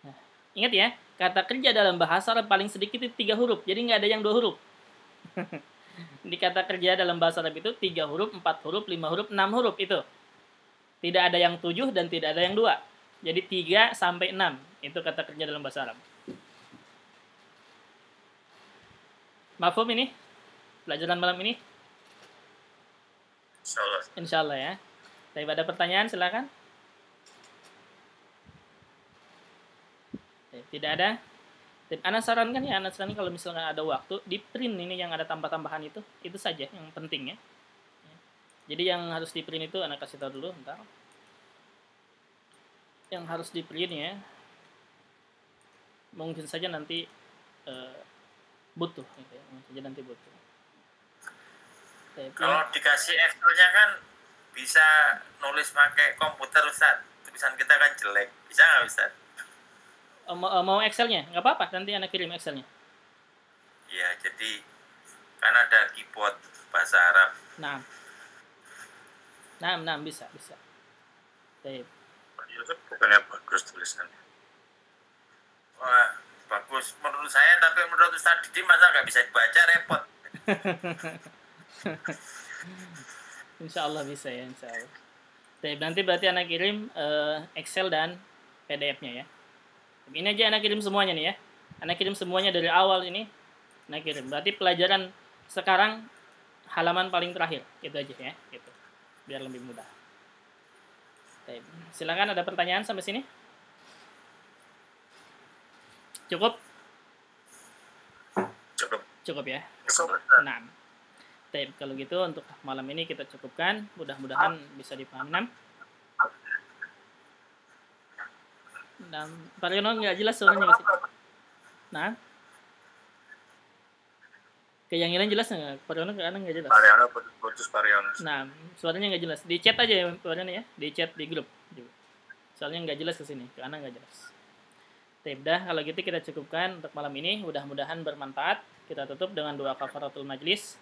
Nah, ingat ya, kata kerja dalam bahasa Arab paling sedikit itu 3 huruf. Jadi nggak ada yang 2 huruf. Di kata kerja dalam bahasa Arab itu 3 huruf, 4 huruf, 5 huruf, 6 huruf itu. Tidak ada yang 7 dan tidak ada yang 2. Jadi 3 sampai 6 itu kata kerja dalam bahasa Arab. Mafhum ini? Pelajaran malam ini? Insyaallah ya. Tapi ada pertanyaan silakan. Tidak ada. Dan Ana sarankan kalau misalkan ada waktu di print ini yang ada tambah-tambahan itu saja yang penting ya. Jadi yang harus di print itu Ana kasih tahu dulu bentar. Yang harus di print ya. Mungkin saja nanti butuh gitu ya. Mungkin saja nanti butuh. Kalau dikasih Excel-nya kan bisa nulis pakai komputer Ustaz. Tulisan kita kan jelek. Bisa nggak Ustaz? Mau Excel-nya? Nggak apa-apa, nanti Anda kirim Excel-nya. Iya, jadi kan ada keyboard bahasa Arab. Nah, bisa. Baik. Bukannya bagus tulisannya. Wah, bagus menurut saya, tapi menurut Ustaz Didi masa nggak bisa dibaca, repot. Insya Allah bisa ya, insya Allah. Nanti berarti Anda kirim Excel dan PDF-nya ya. Ini aja Anda kirim semuanya nih ya. Anda kirim semuanya dari awal ini. Anda kirim. Berarti pelajaran sekarang halaman paling terakhir. Itu aja ya. Gitu. Biar lebih mudah. Silakan, ada pertanyaan sampai sini? Cukup? Cukup ya. Nah. Kalau gitu untuk malam ini kita cukupkan. Mudah-mudahan bisa dipahami. Dan Pak Riono nggak jelas suaranya sih. Nah, kayak yang lain jelas nggak? Pak Riono nggak jelas. Pak Riono putus Pak Riono. Nah, suaranya nggak jelas. Di chat aja ya Pak Riono ya. Di chat di grup. Soalnya nggak jelas ke sini. Ke Ana nggak jelas. Dah, kalau gitu kita cukupkan untuk malam ini. Mudah-mudahan bermanfaat. Kita tutup dengan doa kafaratul majlis.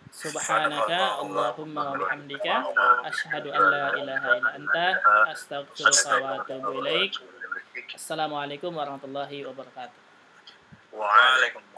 Subhanaka Allahumma wa bihamdika asyhadu an la ilaha illa anta astaghfiruka wa atubu ilaik. Assalamualaikum warahmatullahi wabarakatuh. Waalaikumsalam.